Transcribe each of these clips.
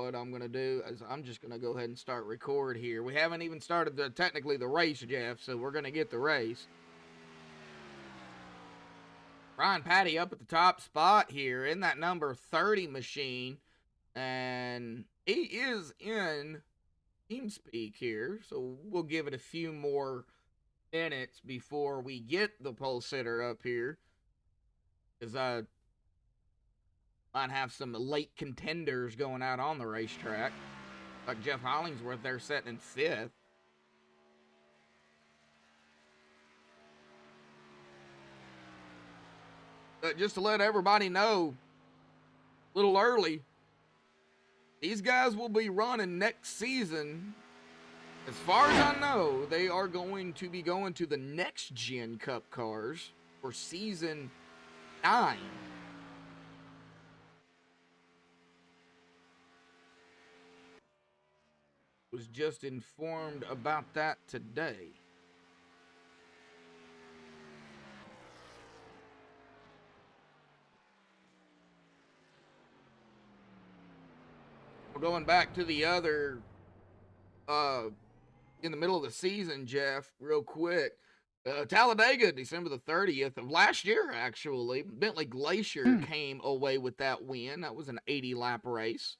what I'm going to do is I'm just going to go ahead and start record here. We haven't even started technically the race, Jeff, so we're going to get the race. Ryan Patty up at the top spot here in that number 30 machine, and he is in TeamSpeak here, so we'll give it a few more minutes before we get the pole sitter up here, because I might have some late contenders going out on the racetrack, like Jeff Hollingsworth there sitting in 5th. But just to let everybody know, a little early, these guys will be running next season. As far as I know, they are going to be going to the next Gen Cup cars for season 9. Was just informed about that today. We're going back to the other in the middle of the season, Jeff, real quick. Talladega, December the 30th of last year, actually. Bentley Glacier came away with that win. That was an 80-lap race.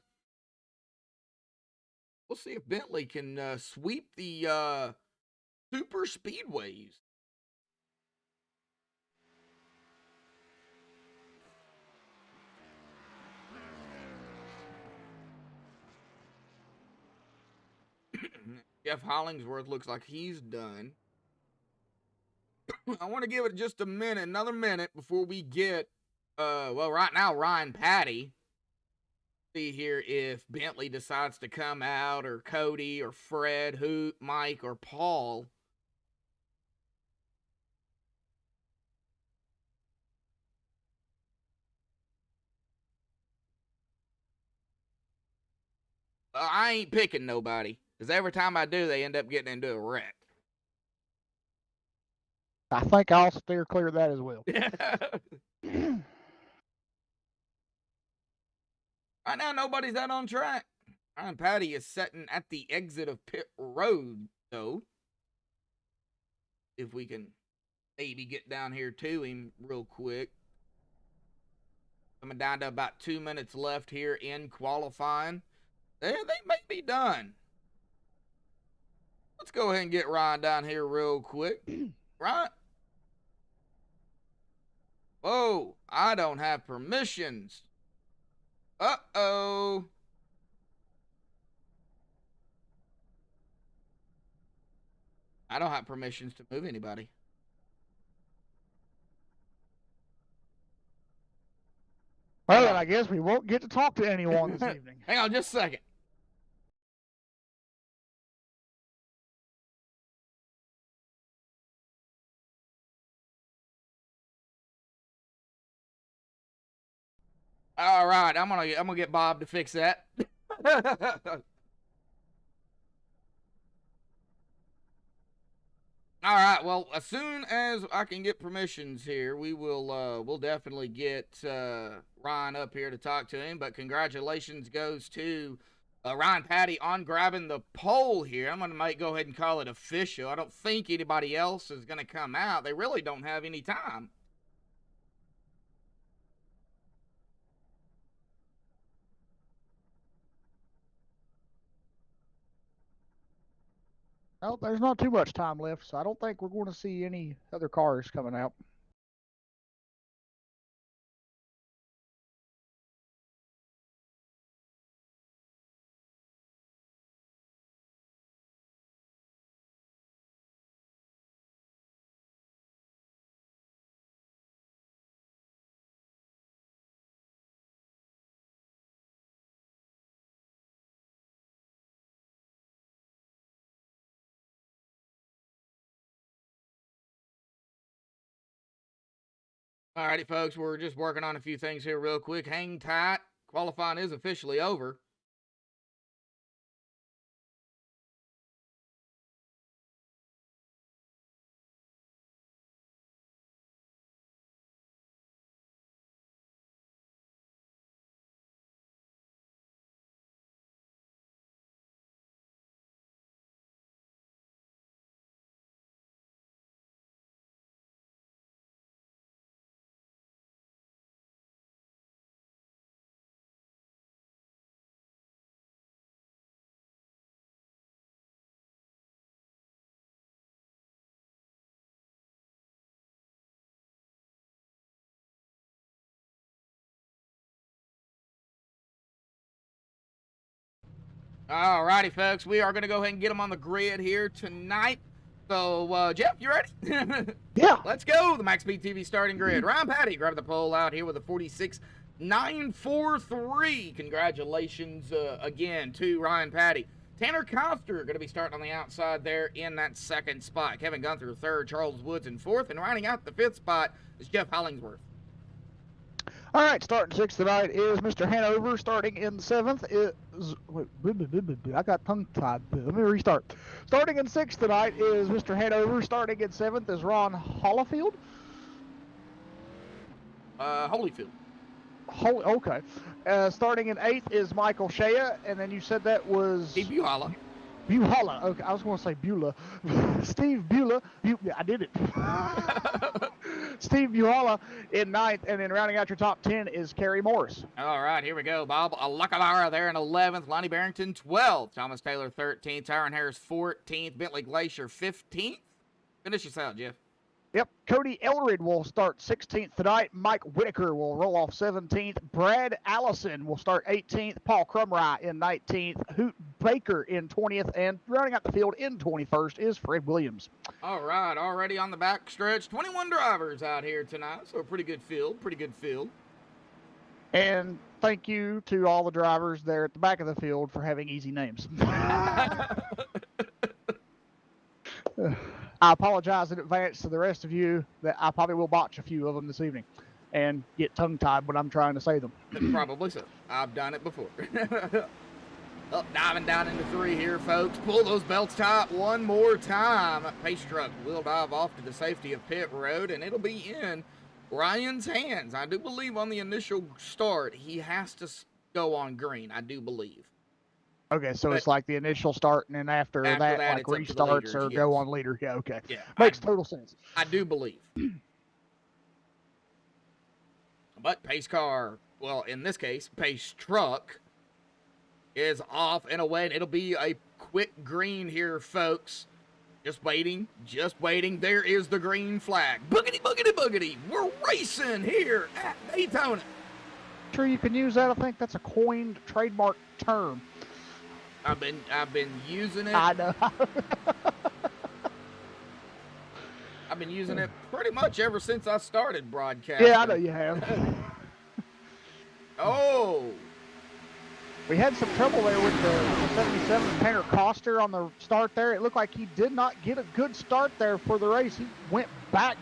We'll see if Bentley can sweep the super speedways. Jeff Hollingsworth looks like he's done. I want to give it just a minute, another minute before we get, well, right now, Ryan Patty. See here if Bentley decides to come out, or Cody, or Fred, Mike, or Paul. I ain't picking nobody, because every time I do, they end up getting into a wreck. I think I'll steer clear of that as well. Right now, nobody's out on track. Ryan Patty is sitting at the exit of pit road, though. If we can maybe get down here to him real quick. Coming down to about 2 minutes left here in qualifying. They may be done. Let's go ahead and get Ryan down here real quick. Ryan. Whoa, I don't have permissions. Uh-oh. I don't have permissions to move anybody. Well, then I guess we won't get to talk to anyone this evening. Hang on just a second. All right, I'm gonna get Bob to fix that. All right. Well, as soon as I can get permissions here, we'll definitely get Ryan up here to talk to him. But congratulations goes to Ryan Patty on grabbing the pole here. I'm gonna go ahead and call it official. I don't think anybody else is gonna come out. They really don't have any time. Well, there's not too much time left, so I don't think we're going to see any other cars coming out. Alrighty, folks, we're just working on a few things here real quick. Hang tight. Qualifying is officially over. All righty, folks. We are going to go ahead and get them on the grid here tonight. So, Jeff, you ready? Yeah. Let's go. The MaxSpeedTV starting grid. Ryan Patty grabbing the pole out here with a 46.943. Congratulations again to Ryan Patty. Tanner Coster going to be starting on the outside there in that second spot. Kevin Gunther third, Charles Woods in fourth, and rounding out the fifth spot is Jeff Hollingsworth. All right, starting sixth tonight is Mr. Hanover. Starting in seventh is... Wait, I got tongue-tied. Let me restart. Starting in sixth tonight is Mr. Hanover. Starting in seventh is Ron Hollifield. Holyfield. Okay. Starting in eighth is Michael Shea, and then you said that was... Steve Buhala. Buhala. Okay, I was going to say Beulah. Steve Beulah. I did it. Steve Buhala in ninth, and then rounding out your top 10 is Kerry Morris. All right, here we go. Bob Alakavara there in 11th. Lonnie Barrington 12th. Thomas Taylor 13th. Tyron Harris 14th. Bentley Glacier 15th. Finish us out, Jeff. Yep. Cody Eldred will start 16th tonight. Mike Whitaker will roll off 17th. Brad Allison will start 18th. Paul Crumry in 19th. Hoot Baker in 20th. And rounding out the field in 21st is Fred Williams. All right. Already on the back stretch. 21 drivers out here tonight. So a pretty good field. And thank you to all the drivers there at the back of the field for having easy names. I apologize in advance to the rest of you that I probably will botch a few of them this evening and get tongue-tied when I'm trying to say them. Probably so. I've done it before. Oh, diving down into three here, folks. Pull those belts tight one more time. Pace truck will dive off to the safety of pit road, and it'll be in Ryan's hands. I do believe on the initial start, he has to go on green. I do believe. Okay, so it's like the initial start, and then after that like restarts leaders, or go on leader. Yeah, okay. Yeah, Makes total sense. I do believe. But pace car, well, in this case, pace truck is off and away, and it'll be a quick green here, folks. Just waiting. There is the green flag. Boogity, boogity, boogity. We're racing here at Daytona. Sure, you can use that. I think that's a coined trademark term. I've been using it. I know. I've been using it pretty much ever since I started broadcasting. Yeah, I know you have. Oh. We had some trouble there with the 77 Tanner Coster on the start there. It looked like he did not get a good start there for the race. He went back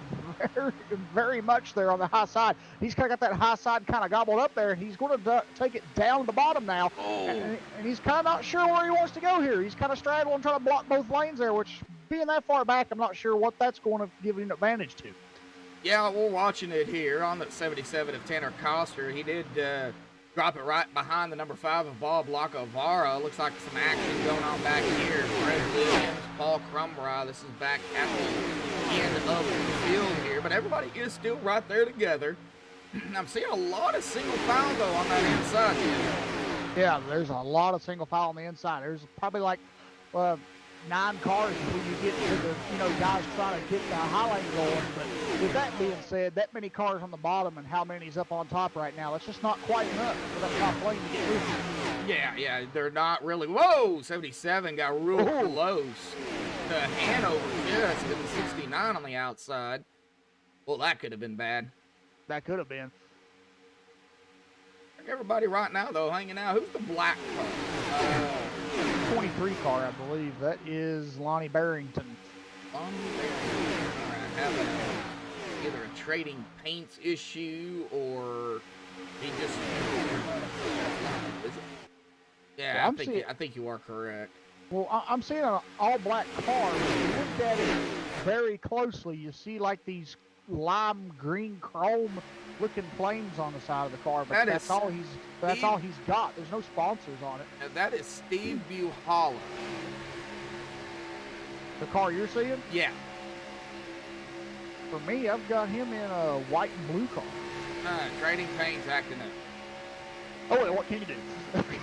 very much there on the high side. He's kind of got that high side kind of gobbled up there. He's going to take it down the bottom now. Oh. And he's kind of not sure where he wants to go here. He's kind of straddling, trying to block both lanes there, which being that far back, I'm not sure what that's going to give him an advantage to. Yeah, we're watching it here on the 77 of Tanner Coster. He did drop it right behind the number 5 of Bob Lacavara. Looks like some action going on back here. Fred Williams, Paul Crumry. This is back at the end of the field here, but everybody is still right there together. I'm seeing a lot of single file though on that inside. Yeah, there's a lot of single file on the inside. There's probably like 9 cars before you get to the, guys trying to get the high lane going. But with that being said, that many cars on the bottom and how many's up on top right now, it's just not quite enough for that top lane to get moving. Yeah, they're not really. Whoa, 77 got real close to Hanover. Just to the 69 on the outside. Well, that could have been bad. That could have been. Everybody right now, though, hanging out. Who's the black car? 23 car, I believe. That is Lonnie Barrington. Lonnie Barrington. All right, having either a trading paints issue or he just. Yeah, I think you are correct. Well, I'm seeing an all-black car. If you look at it very closely, you see like these lime green chrome looking flames on the side of the car, but that's all he's got. There's no sponsors on it. And that is Steve Buhala. The car you're seeing? Yeah. For me, I've got him in a white and blue car. Trading paints acting up. Oh, wait, what can you do?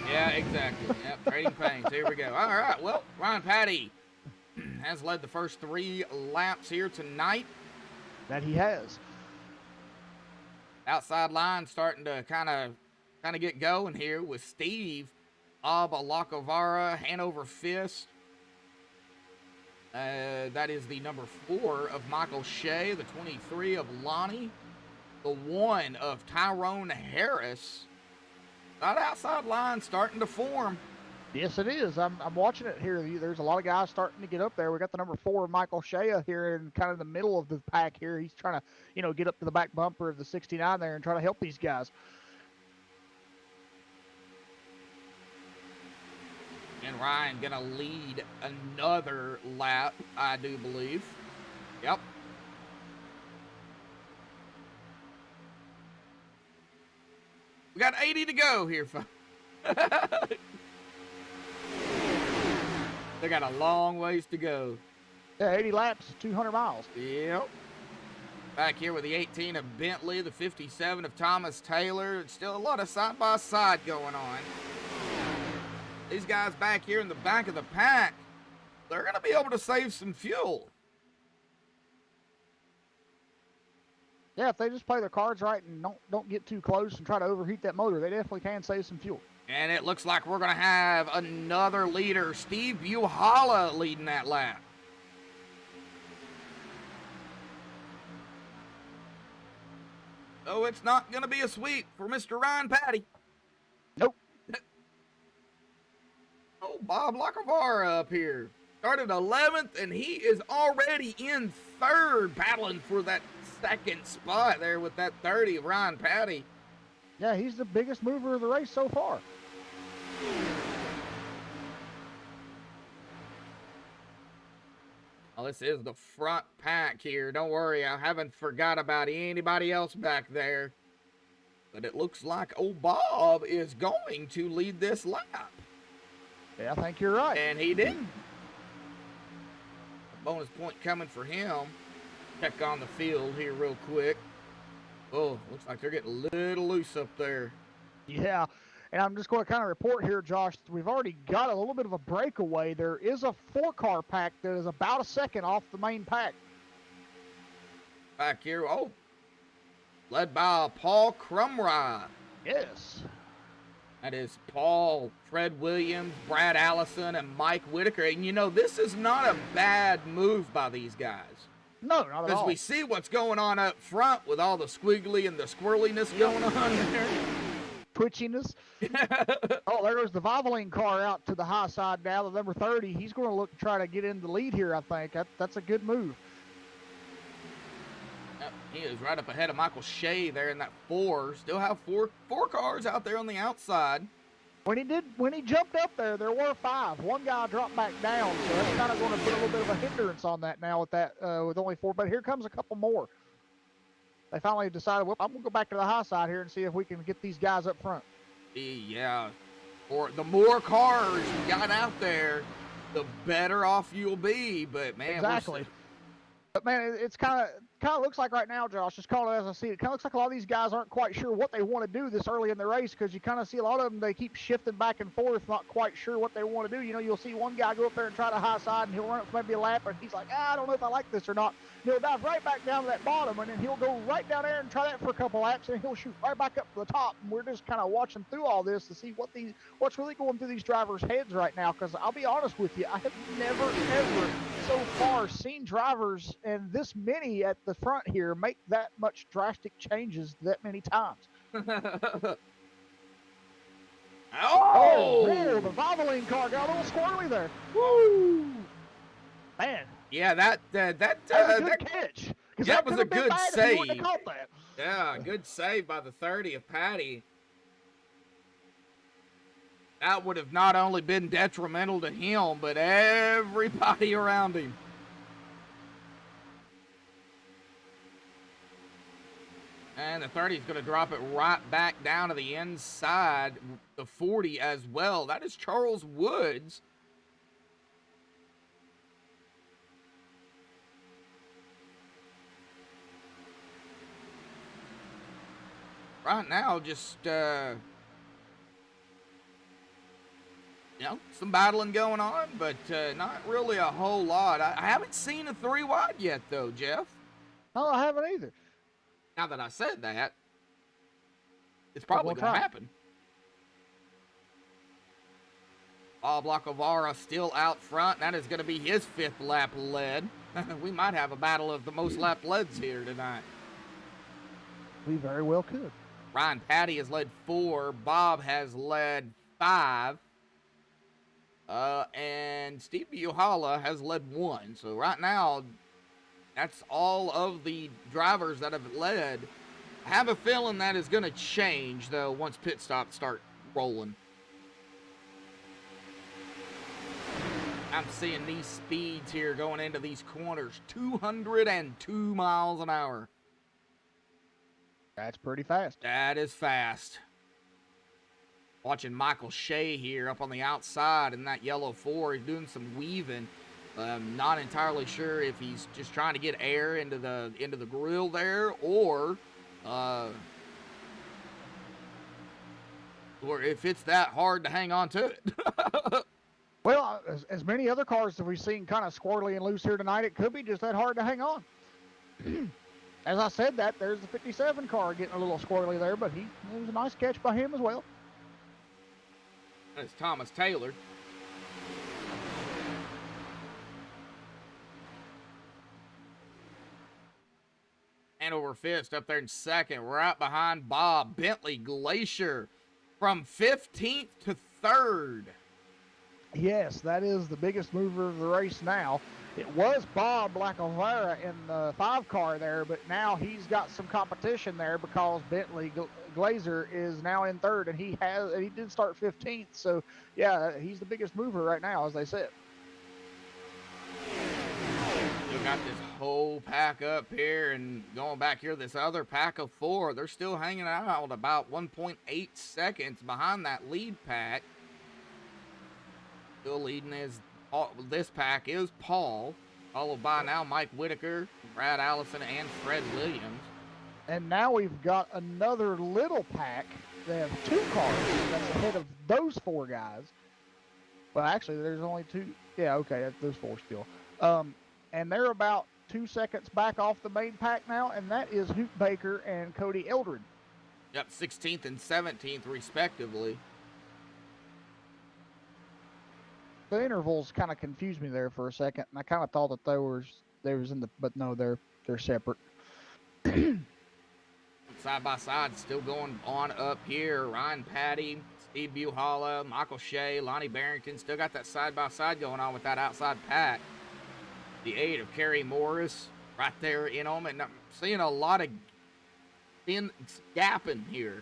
Yeah, exactly. Yep, trading paints. Here we go. All right, well, Ryan Patty has led the first 3 laps here tonight. That he has. Outside line starting to kind of get going here with Steve Lacovara Hanover Fist. That is the number 4 of Michael Shea, the 23 of Lonnie, the 1 of Tyrone Harris. That outside line starting to form. Yes, it is. I'm watching it here. There's a lot of guys starting to get up there. We got the number 4, Michael Shea, here in kind of the middle of the pack here. He's trying to, get up to the back bumper of the 69 there and try to help these guys. And Ryan gonna lead another lap, I do believe. Yep. We got 80 to go here, folks. They got a long ways to go. Yeah, 80 laps, 200 miles. Yep. Back here with the 18 of Bentley, the 57 of Thomas Taylor. It's still a lot of side-by-side going on. These guys back here in the back of the pack, they're going to be able to save some fuel. Yeah, if they just play their cards right and don't get too close and try to overheat that motor, they definitely can save some fuel. And it looks like we're going to have another leader, Steve Buhala, leading that lap. Oh, it's not going to be a sweep for Mr. Ryan Patty. Nope. Oh, Bob Lacavara up here. Started 11th, and he is already in 3rd, battling for that 2nd spot there with that 30 of Ryan Patty. Yeah, he's the biggest mover of the race so far. Well, this is the front pack here. Don't worry, I haven't forgot about anybody else back there. But it looks like old Bob is going to lead this lap. Yeah, I think you're right. And he did. A bonus point coming for him. Check on the field here real quick. Oh, looks like they're getting a little loose up there. Yeah, and I'm just going to kind of report here, Josh. We've already got a little bit of a breakaway. There is a 4-car pack that is about a second off the main pack. Back here, led by Paul Crumrye. Yes. That is Paul, Fred Williams, Brad Allison, and Mike Whitaker. And this is not a bad move by these guys. No, not at all. Because we see what's going on up front with all the squiggly and the squirreliness going on there. Twitchiness. Oh, there goes the Valvoline car out to the high side now, the number 30. He's going to look to try to get in the lead here, I think. That's a good move. Yep, he is right up ahead of Michael Shea there in that 4. Still have four cars out there on the outside. When he jumped up there were 5. One guy dropped back down, so that's kind of going to put a little bit of a hindrance on that now with only 4. But here comes a couple more. They finally decided, well, I'm going to go back to the high side here and see if we can get these guys up front. Yeah. Or the more cars you got out there, the better off you'll be. But, man, exactly. But, man, it's kind of looks like right now, Josh, just call it as I see it, kind of looks like a lot of these guys aren't quite sure what they want to do this early in the race, because you kind of see a lot of them, they keep shifting back and forth, not quite sure what they want to do. You'll see one guy go up there and try the high side, and he'll run it for maybe a lap, and he's like, I don't know if I like this or not. He'll dive right back down to that bottom, and then he'll go right down there and try that for a couple laps, and he'll shoot right back up to the top. And we're just kind of watching through all this to see what's really going through these drivers' heads right now, because I'll be honest with you, I have never, ever so far seen drivers, and this many at the front here, make that much drastic changes that many times. Oh, the Valvoline car got a little squirrely there. Woo! Man. Yeah, that was a good catch. That was a good save. That. Yeah, good save by the 30 of Patty. That would have not only been detrimental to him, but everybody around him. And the 30 is going to drop it right back down to the inside, the 40 as well. That is Charles Woods. Right now, just, some battling going on, but not really a whole lot. I haven't seen a 3 wide yet, though, Jeff. No, I haven't either. Now that I said that, it's probably going to happen. Bob Lacovara still out front. That is going to be his 5th lap led. We might have a battle of the most lap leds here tonight. We very well could. Ryan Patty has led 4. Bob has led 5. And Steve Buhala has led 1. So right now, that's all of the drivers that have led. I have a feeling that is going to change, though, once pit stops start rolling. I'm seeing these speeds here going into these corners. 202 miles an hour. That's pretty fast. That is fast. Watching Michael Shea here up on the outside in that yellow 4. He's doing some weaving. Not entirely sure if he's just trying to get air into the grill there, or if it's that hard to hang on to it. Well, as many other cars that we've seen kind of squirrely and loose here tonight, it could be just that hard to hang on. As I said that, there's the 57 car getting a little squirrely there, but it was a nice catch by him as well. That's Thomas Taylor. Hanover Fist up there in 2nd, right behind Bob. Bentley Glacier from 15th to 3rd. Yes, that is the biggest mover of the race now. It was Bob Lacovara in the 5 car there, but now he's got some competition there because Bentley Glazer is now in 3rd, and he did start 15th. So yeah, he's the biggest mover right now, as they said. Still got this whole pack up here, and going back here, this other pack of 4, they're still hanging out about 1.8 seconds behind that lead pack. Still leading this pack is Paul, followed by now Mike Whitaker, Brad Allison, and Fred Williams. And now we've got another little pack. They have 2 cars that's ahead of those 4 guys. Well, actually, there's only 2. Yeah, okay, there's 4 still. And they're about 2 seconds back off the main pack now, and that is Hoot Baker and Cody Eldred. Yep, 16th and 17th, respectively. The intervals kind of confused me there for a second, and I kind of thought that they was in the, but no, they're separate. Side by side, still going on up here. Ryan Patty, Steve Buhala, Michael Shea, Lonnie Barrington, still got that side by side going on with that outside pack. The 8 of Kerry Morris right there in them, and I'm seeing a lot of thin gapping here.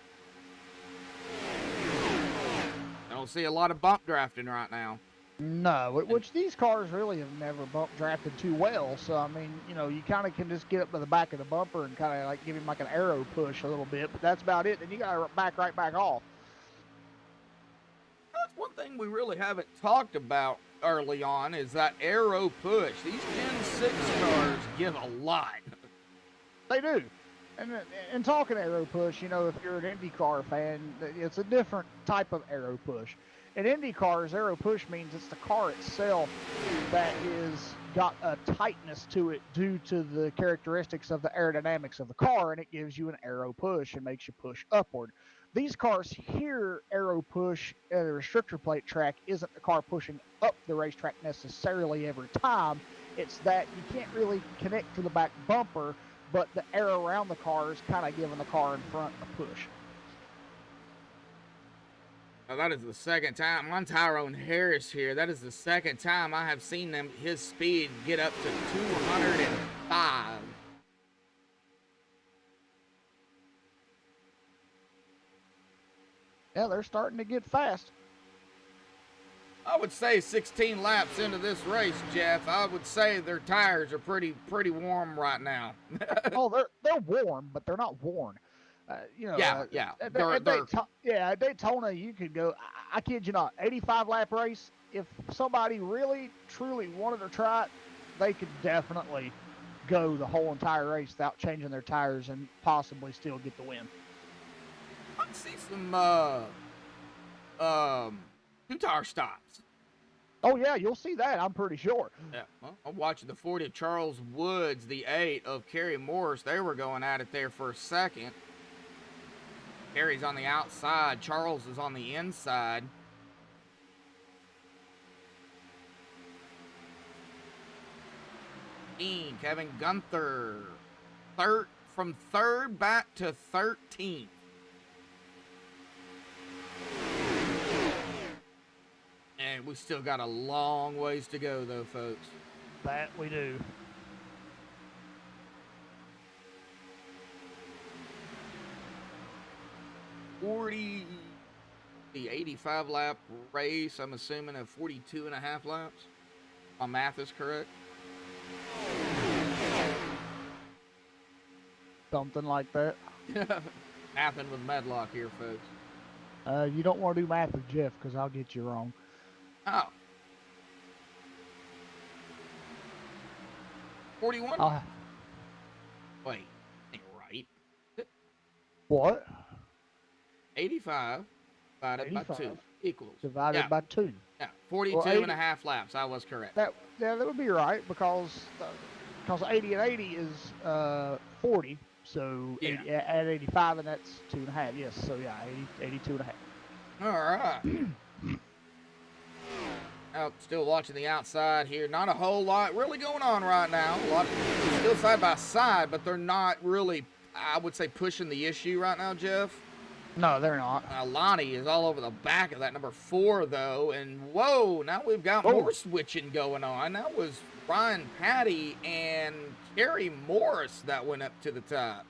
I don't see a lot of bump drafting right now. No, which these cars really have never bump drafted too well. So, I mean, you kind of can just get up to the back of the bumper and kind of like give him like an arrow push a little bit, but that's about it. And you got to back right back off. That's one thing we really haven't talked about early on is that arrow push. These Gen 6 cars give a lot. They do. And talking arrow push, if you're an IndyCar fan, it's a different type of arrow push. In Indy cars, arrow push means it's the car itself that is got a tightness to it due to the characteristics of the aerodynamics of the car, and it gives you an arrow push and makes you push upward. These cars here, arrow push at a restrictor plate track isn't the car pushing up the racetrack necessarily every time. It's that you can't really connect to the back bumper, but the air around the car is kind of giving the car in front a push. Now that is the second time. On Tyrone Harris here, that is the second time I have seen his speed get up to 205. Yeah, they're starting to get fast. I would say 16 laps into this race, Jeff, I would say their tires are pretty warm right now. Oh, they're warm, but they're not worn. At Daytona, you could go, I kid you not, 85 lap race. If somebody really, truly wanted to try it, they could definitely go the whole entire race without changing their tires and possibly still get the win. I'd see some two-tire stops. Oh, yeah, you'll see that, I'm pretty sure. Yeah, well, I'm watching the 40 of Charles Woods, the 8 of Kerry Morris. They were going at it there for a second. Kerry's on the outside. Charles is on the inside. 13. Kevin Gunther. From third back to 13th. And we still got a long ways to go, though, folks. That we do. The 85 lap race, I'm assuming of 42.5 laps. My math is correct. Something like that. Mathing with Medlock here, folks. You don't want to do math with Jeff because I'll get you wrong. Oh. 41? Wait, ain't right. What? 85 divided by 2 equals. Divided by 2. Yeah, 42.5 laps. I was correct. That would be right because 80 and 80 is 40. So Yeah. 80, at 85, and that's 2.5. Yes. So yeah, 82.5. All right. Out, still watching the outside here. Not a whole lot really going on right now. A lot still side by side, but they're not really, I would say, pushing the issue right now, Jeff. No, they're not. Lonnie is all over the back of that number 4, though. And whoa, now we've got more switching going on. That was Ryan Patty and Kerry Morris that went up to the top.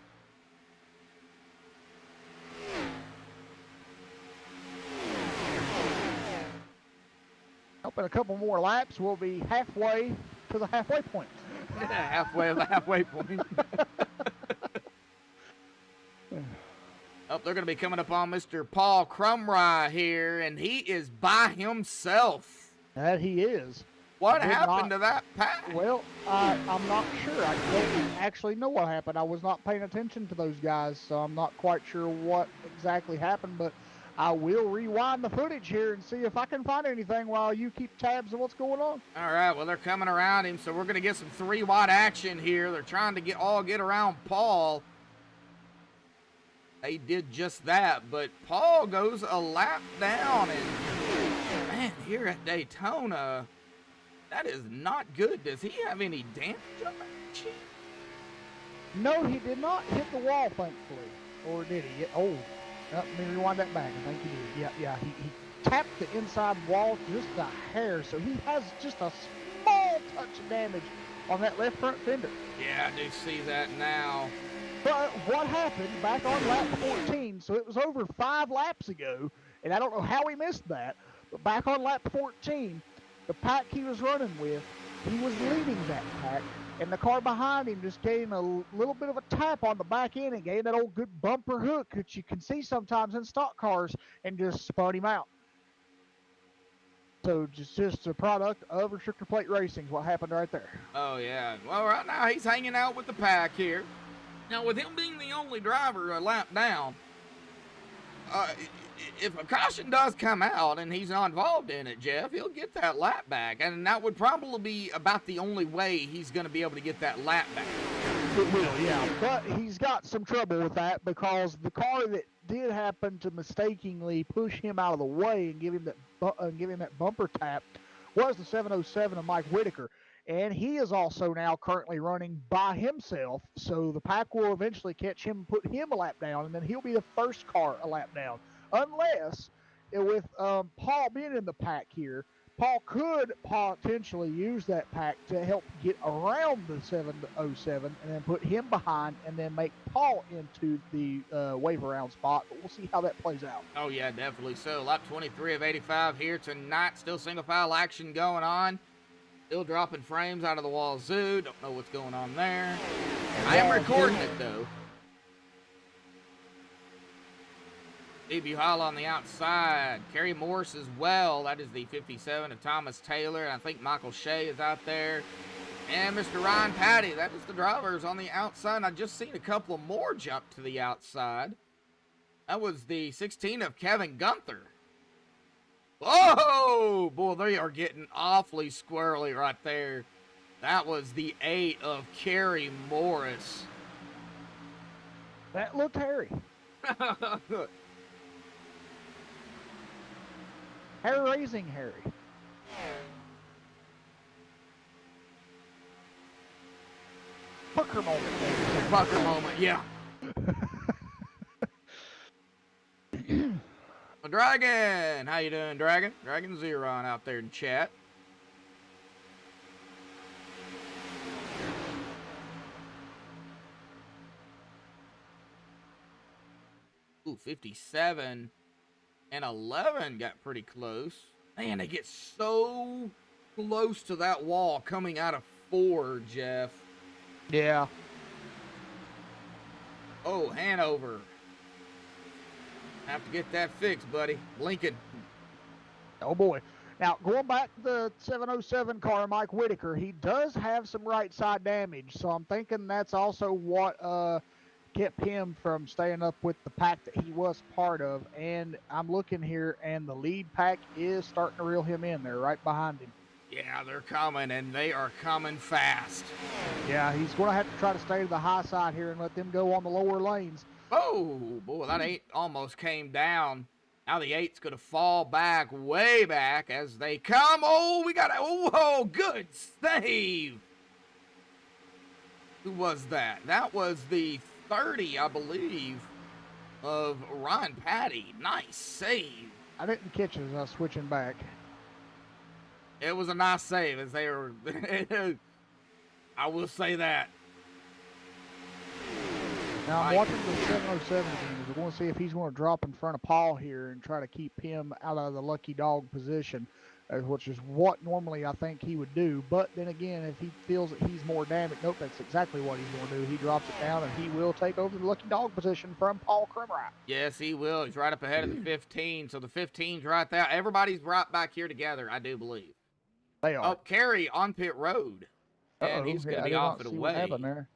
Up in a couple more laps, we'll be halfway to the halfway point. Halfway of the halfway point. Oh, they're going to be coming up on Mr. Paul Crumry here, and he is by himself. That he is. What happened to that pack? Well, I'm not sure. I don't actually know what happened. I was not paying attention to those guys, so I'm not quite sure what exactly happened, but I will rewind the footage here and see if I can find anything while you keep tabs of what's going on. All right, well, they're coming around him, so we're going to get some 3-wide action here. They're trying to get around Paul. They did just that, but Paul goes a lap down, and man, here at Daytona, that is not good. Does he have any damage on that machine? No, he did not hit the wall, thankfully. Or did he? Oh, let me rewind that back. I think he did. Yeah, he tapped the inside wall just a hair, so he has just a small touch of damage on that left front fender. Yeah, I do see that now. But what happened back on lap 14, so it was over 5 laps ago, and I don't know how he missed that, but back on lap 14, the pack he was running with, he was leading that pack, and the car behind him just gave him a little bit of a tap on the back end and gave him that old good bumper hook that you can see sometimes in stock cars and just spun him out. So just a product of restrictor plate racing is what happened right there. Oh, yeah. Well, right now he's hanging out with the pack here. Now, with him being the only driver a lap down, if a caution does come out and he's not involved in it, Jeff, he'll get that lap back. And that would probably be about the only way he's going to be able to get that lap back. It will, yeah. But he's got some trouble with that because the car that did happen to mistakenly push him out of the way and give him that bumper tap was the 707 of Mike Whitaker. And he is also now currently running by himself, so the pack will eventually catch him and put him a lap down, and then he'll be the first car a lap down. Unless, with Paul being in the pack here, Paul could potentially use that pack to help get around the 707 and then put him behind and then make Paul into the wave around spot. But we'll see how that plays out. Oh, yeah, definitely so. Lap 23 of 85 here tonight. Still single file action going on. Still dropping frames out of the wazoo. Don't know what's going on there. I am recording it, though. Steve Buhala on the outside. Kerry Morris as well. That is the 57 of Thomas Taylor. I think Michael Shea is out there. And Mr. Ryan Patty. That is the drivers on the outside. I just seen a couple more jump to the outside. That was the 16 of Kevin Gunther. Whoa! Boy, they are getting awfully squirrely right there. That was the 8 of Kerry Morris. That looked hairy. Hair-raising hairy. pucker moment. The pucker moment, yeah. Well, Dragon, how you doing, Dragon? Dragon Zeron out there in chat. Ooh, 57 and 11 got pretty close. Man, they get so close to that wall coming out of 4, Jeff. Yeah. Oh, Hanover. Have to get that fixed, buddy. Lincoln. Oh, boy. Now, going back to the 707 car, Mike Whitaker, he does have some right side damage, so I'm thinking that's also what kept him from staying up with the pack that he was part of. And I'm looking here, and the lead pack is starting to reel him in there right behind him. Yeah, they're coming, and they are coming fast. Yeah, he's going to have to try to stay to the high side here and let them go on the lower lanes. Oh, boy, that 8 almost came down. Now the 8's going to fall back, way back as they come. Oh, we got a, oh, good save. Who was that? That was the 30, I believe, of Ron Patty. Nice save. I didn't catch it as I was switching back. It was a nice save as they were. I will say that. Now I'm watching the 707 again. We're going to see if he's going to drop in front of Paul here and try to keep him out of the lucky dog position, which is what normally I think he would do. But then again, if he feels that he's more damaged, nope, that's exactly what he's going to do. He drops it down and he will take over the lucky dog position from Paul Krimrock. Yes, he will. He's right up ahead of the 15. So the 15's right there. Everybody's right back here together, I do believe. They are. Oh, Kerry on pit road. And he's going to be off and away. There.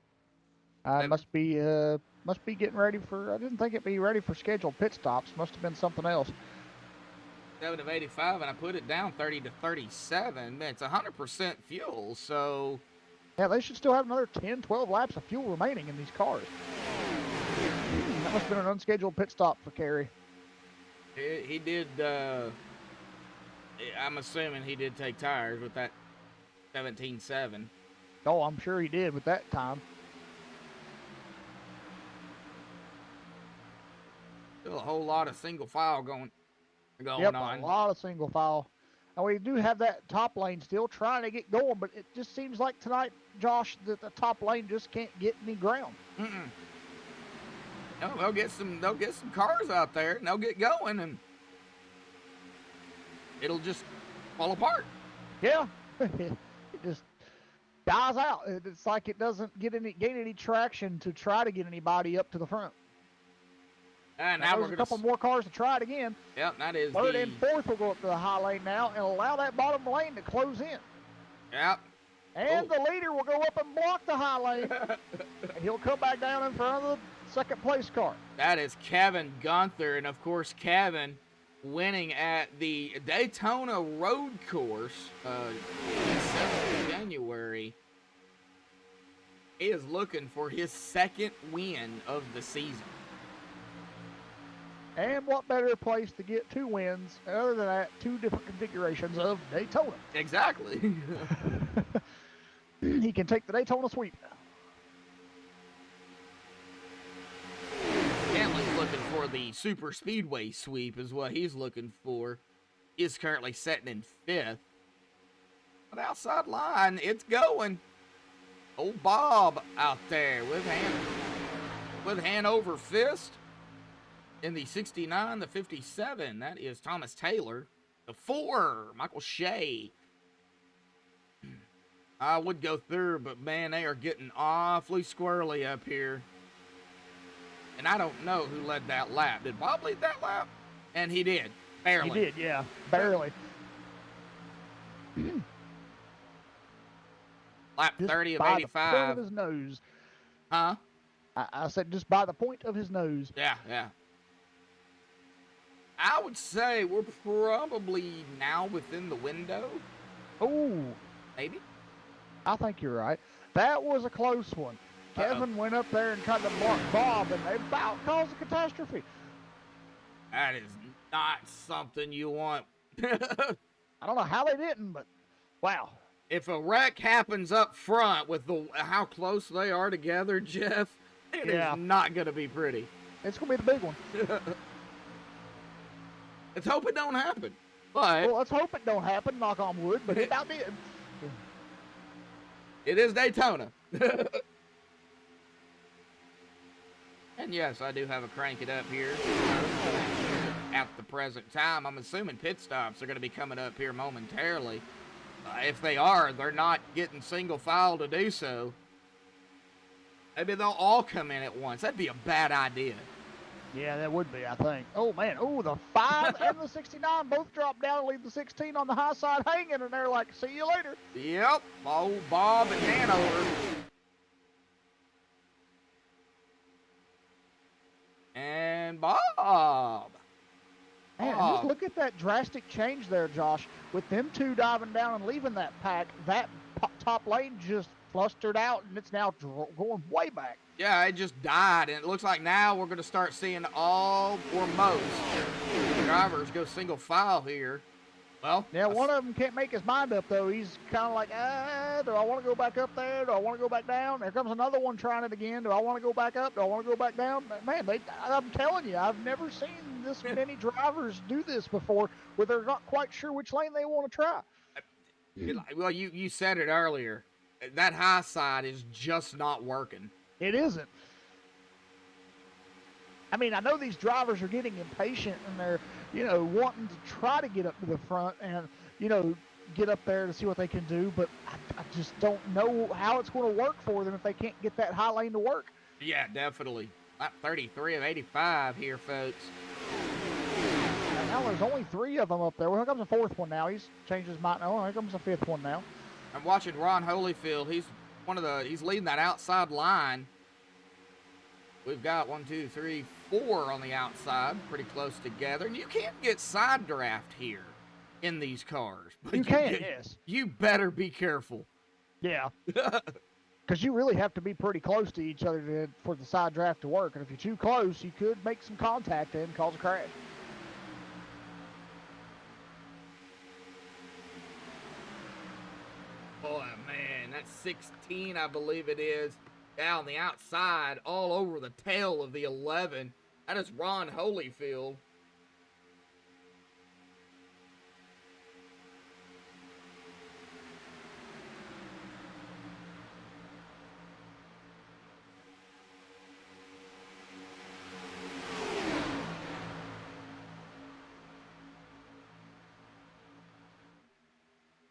Must be getting ready for. I didn't think it'd be ready for scheduled pit stops. Must have been something else. 7 of 85, and I put it down 30 to 37. Man, it's 100% fuel, so. Yeah, they should still have another 10, 12 laps of fuel remaining in these cars. That must have been an unscheduled pit stop for Kerry. He did. I'm assuming he did take tires with that 17.7. Oh, I'm sure he did with that time. Still a whole lot of single file going Yep, on. A lot of single file. And we do have that top lane still trying to get going, but it just seems like tonight, Josh, that the top lane just can't get any ground. No, they'll get some cars out there and they'll get going and it'll just fall apart. Yeah. It just dies out. It's like it doesn't gain any traction to try to get anybody up to the front. And now there's a couple more cars to try it again. Yep, that is third and fourth will go up to the high lane now and allow that bottom lane to close in. Yep. And the leader will go up and block the high lane, and he'll come back down in front of the second place car. That is Kevin Gunther, and of course Kevin winning at the Daytona Road Course, 7th of January. He is looking for his second win of the season. And what better place to get 2 wins other than that, 2 different configurations of Daytona. Exactly. He can take the Daytona sweep. Stanley's looking for the Super Speedway sweep is what he's looking for. He's currently sitting in 5th. But outside line, it's going. Old Bob out there with Hanover fist. In the 69, the 57, that is Thomas Taylor. The 4, Michael Shea. I would go through, but man, they are getting awfully squirrely up here. And I don't know who led that lap. Did Bob lead that lap? And he did. Barely. He did, yeah. Barely. Lap 30 of 85. By the point of his nose. Huh? I said just by the point of his nose. Yeah. I would say we're probably now within the window. Oh. Maybe. I think you're right. That was a close one. Kevin went up there and tried to block Bob, and they about caused a catastrophe. That is not something you want. I don't know how they didn't, but wow. if a wreck happens up front with how close they are together, Jeff, it is not going to be pretty. It's going to be the big one. Let's hope it don't happen. But well, let's hope it don't happen, knock on wood, but it about did. It is Daytona. And yes, I do have a crank it up here. At the present time, I'm assuming pit stops are going to be coming up here momentarily. If they are, they're not getting single file to do so. Maybe they'll all come in at once. That'd be a bad idea. Yeah, that would be, I think. Oh, man. Oh, the 5 and the 69 both drop down and leave the 16 on the high side hanging, and they're like, see you later. Yep. Old Bob and Hanover. And Bob. Man, just look at that drastic change there, Josh. With them two diving down and leaving that pack, that top lane just flustered out, and it's now going way back. Yeah, it just died, and it looks like now we're going to start seeing all or most drivers go single file here. Well, yeah, one of them can't make his mind up, though. He's kind of like, do I want to go back up there? Do I want to go back down? There comes another one trying it again. Do I want to go back up? Do I want to go back down? Man, I'm telling you, I've never seen this many drivers do this before where they're not quite sure which lane they want to try. Well, you said it earlier. That high side is just not working. It isn't. I mean, I know these drivers are getting impatient and they're, wanting to try to get up to the front and, get up there to see what they can do, but I just don't know how it's going to work for them if they can't get that high lane to work. Yeah, definitely. Lap 33 of 85 here, folks. And now there's only 3 of them up there. Well, here comes the 4th one now. He's changed his mind. Oh, here comes the 5th one now. I'm watching Ron Holyfield. He's leading that outside line. We've got 1, 2, 3, 4 on the outside, pretty close together. And you can't get side draft here in these cars. But you can, yes. You better be careful. Yeah. Because you really have to be pretty close to each other for the side draft to work. And if you're too close, you could make some contact and cause a crash. Boy, man, that's 16, I believe it is. Down the outside, all over the tail of the 11. That is Ron Holyfield.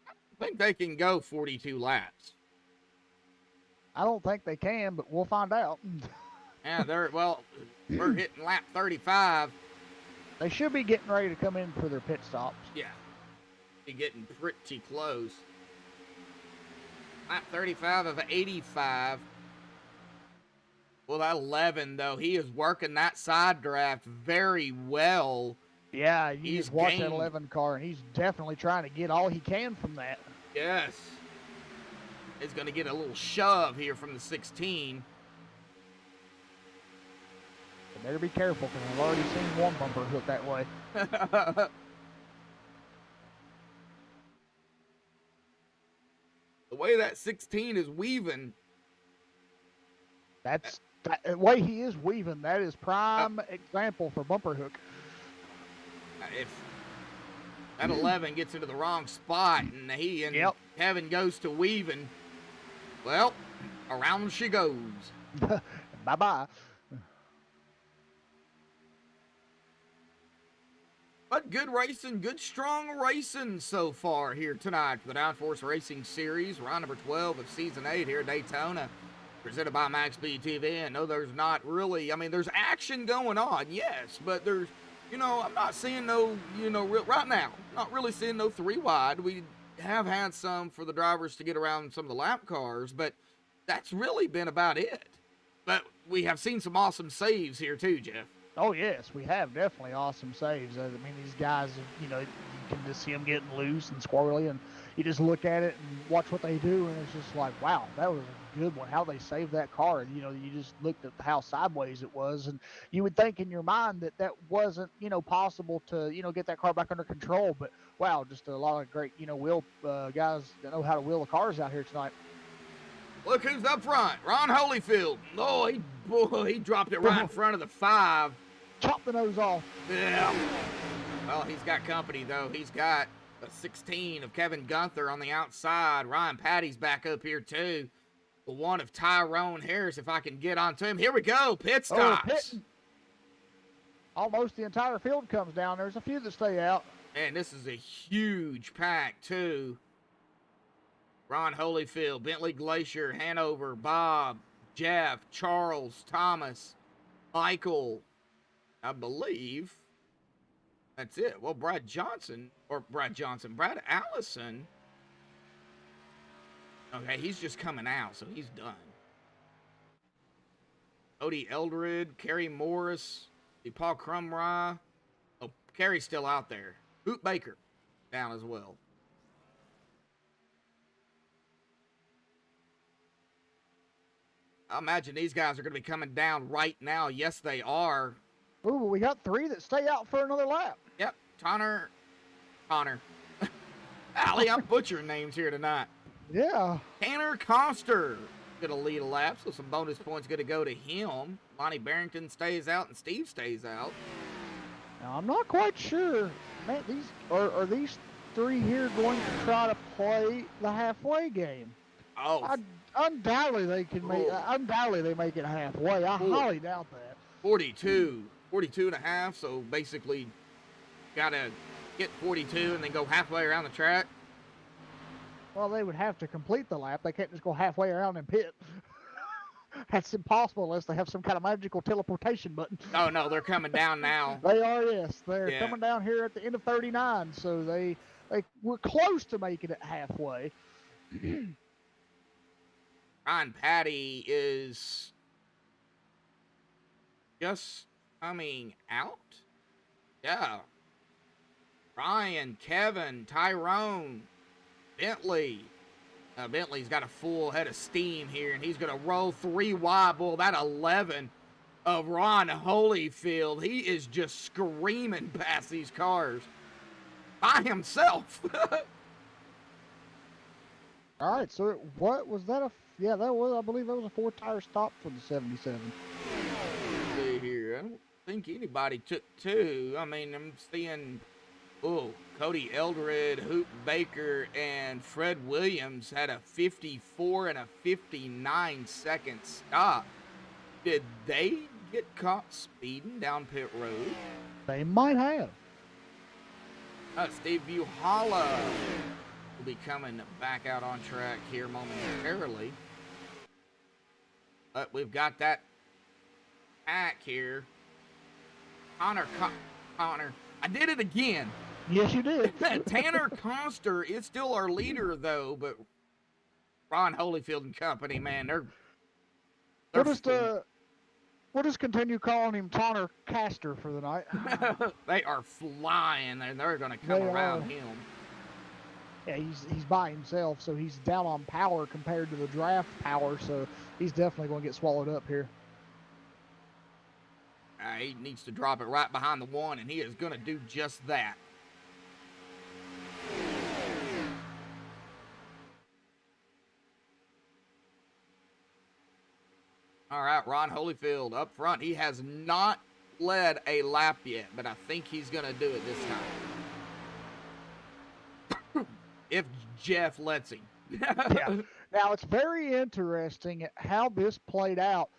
I think they can go 42 laps. I don't think they can, but we'll find out. Yeah, we're hitting lap 35. They should be getting ready to come in for their pit stops. Yeah, be getting pretty close. Lap 35 of 85. Well, that 11, though, he is working that side draft very well. Yeah, he's watching that 11 car, and he's definitely trying to get all he can from that. Yes. He's going to get a little shove here from the 16. But better be careful, because I've already seen one bumper hook that way. The way that 16 is weaving. The way he is weaving, that is prime example for bumper hook. If that 11 gets into the wrong spot and Kevin goes to weaving, well, around she goes. Bye-bye. But good racing, good strong racing so far here tonight for the Downforce Racing Series, round number 12 of Season 8 here at Daytona, presented by MaxSpeedTV. I know there's not really, there's action going on, yes, but there's, I'm not seeing no, right now, not really seeing no 3 wide. We have had some for the drivers to get around some of the lap cars, but that's really been about it. But we have seen some awesome saves here too, Jeff. Oh yes, we have definitely awesome saves. I mean, these guys, you can just see them getting loose and squirrely, and you just look at it and watch what they do, and it's just like, wow, that was a good one. How they saved that car. You just looked at how sideways it was, and you would think in your mind that that wasn't, possible to, get that car back under control. But wow, just a lot of great, wheel guys that know how to wheel the cars out here tonight. Look who's up front. Ron Holyfield. Oh, he dropped it right in front of the 5. Chop the nose off. Yeah. Well, he's got company, though. He's got a 16 of Kevin Gunther on the outside. Ryan Patty's back up here, too. The one of Tyrone Harris, if I can get onto him. Here we go. Pit stops. Almost the entire field comes down. There's a few that stay out. And this is a huge pack, too. Ron Holyfield, Bentley Glacier, Hanover, Bob, Jeff, Charles, Thomas, Michael, I believe that's it. Well, Brad Allison. Okay, he's just coming out, so he's done. Cody Eldred, Kerry Morris, Paul Crumry. Oh, Kerry's still out there. Hoot Baker down as well. I imagine these guys are going to be coming down right now. Yes, they are. Ooh, we got 3 that stay out for another lap. Yep, Connor. Allie, I'm butchering names here tonight. Yeah. Tanner Coster going to lead a lap, so some bonus points going to go to him. Lonnie Barrington stays out, and Steve stays out. Now, I'm not quite sure. Man, are these 3 here going to try to play the halfway game? Oh. Undoubtedly they can make. Undoubtedly they make it halfway. I highly doubt that. 42 and a half. So basically, gotta get 42 and then go halfway around the track. Well, they would have to complete the lap. They can't just go halfway around and pit. That's impossible unless they have some kind of magical teleportation button. Oh no, they're coming down now. They are, yes. They're coming down here at the end of 39. So they were close to making it halfway. Ryan Patty is just coming out. Yeah. Ryan, Kevin, Tyrone, Bentley. Bentley's got a full head of steam here, and he's going to roll 3 wide. Boy, that 11 of Ron Holyfield. He is just screaming past these cars by himself. All right, so what was that? I believe that was a 4-tire stop for the 77. Let's see here. I don't think anybody took 2. I mean, I'm seeing, Cody Eldred, Hoop Baker, and Fred Williams had a 54 and a 59 second stop. Did they get caught speeding down pit road? They might have. Steve Buhala will be coming back out on track here momentarily. But we've got that pack here. Connor. I did it again. Yes, you did. Tanner Coster is still our leader, though, but Ron Holyfield and company, man, they're we'll just continue calling him Tanner Caster for the night. They are flying, and they're going to come around him. Yeah, he's by himself, so he's down on power compared to the draft power, so he's definitely going to get swallowed up here. He needs to drop it right behind the 1, and he is going to do just that. All right, Ron Holyfield up front. He has not led a lap yet, but I think he's going to do it this time. If Jeff lets him. Yeah. Now, it's very interesting how this played out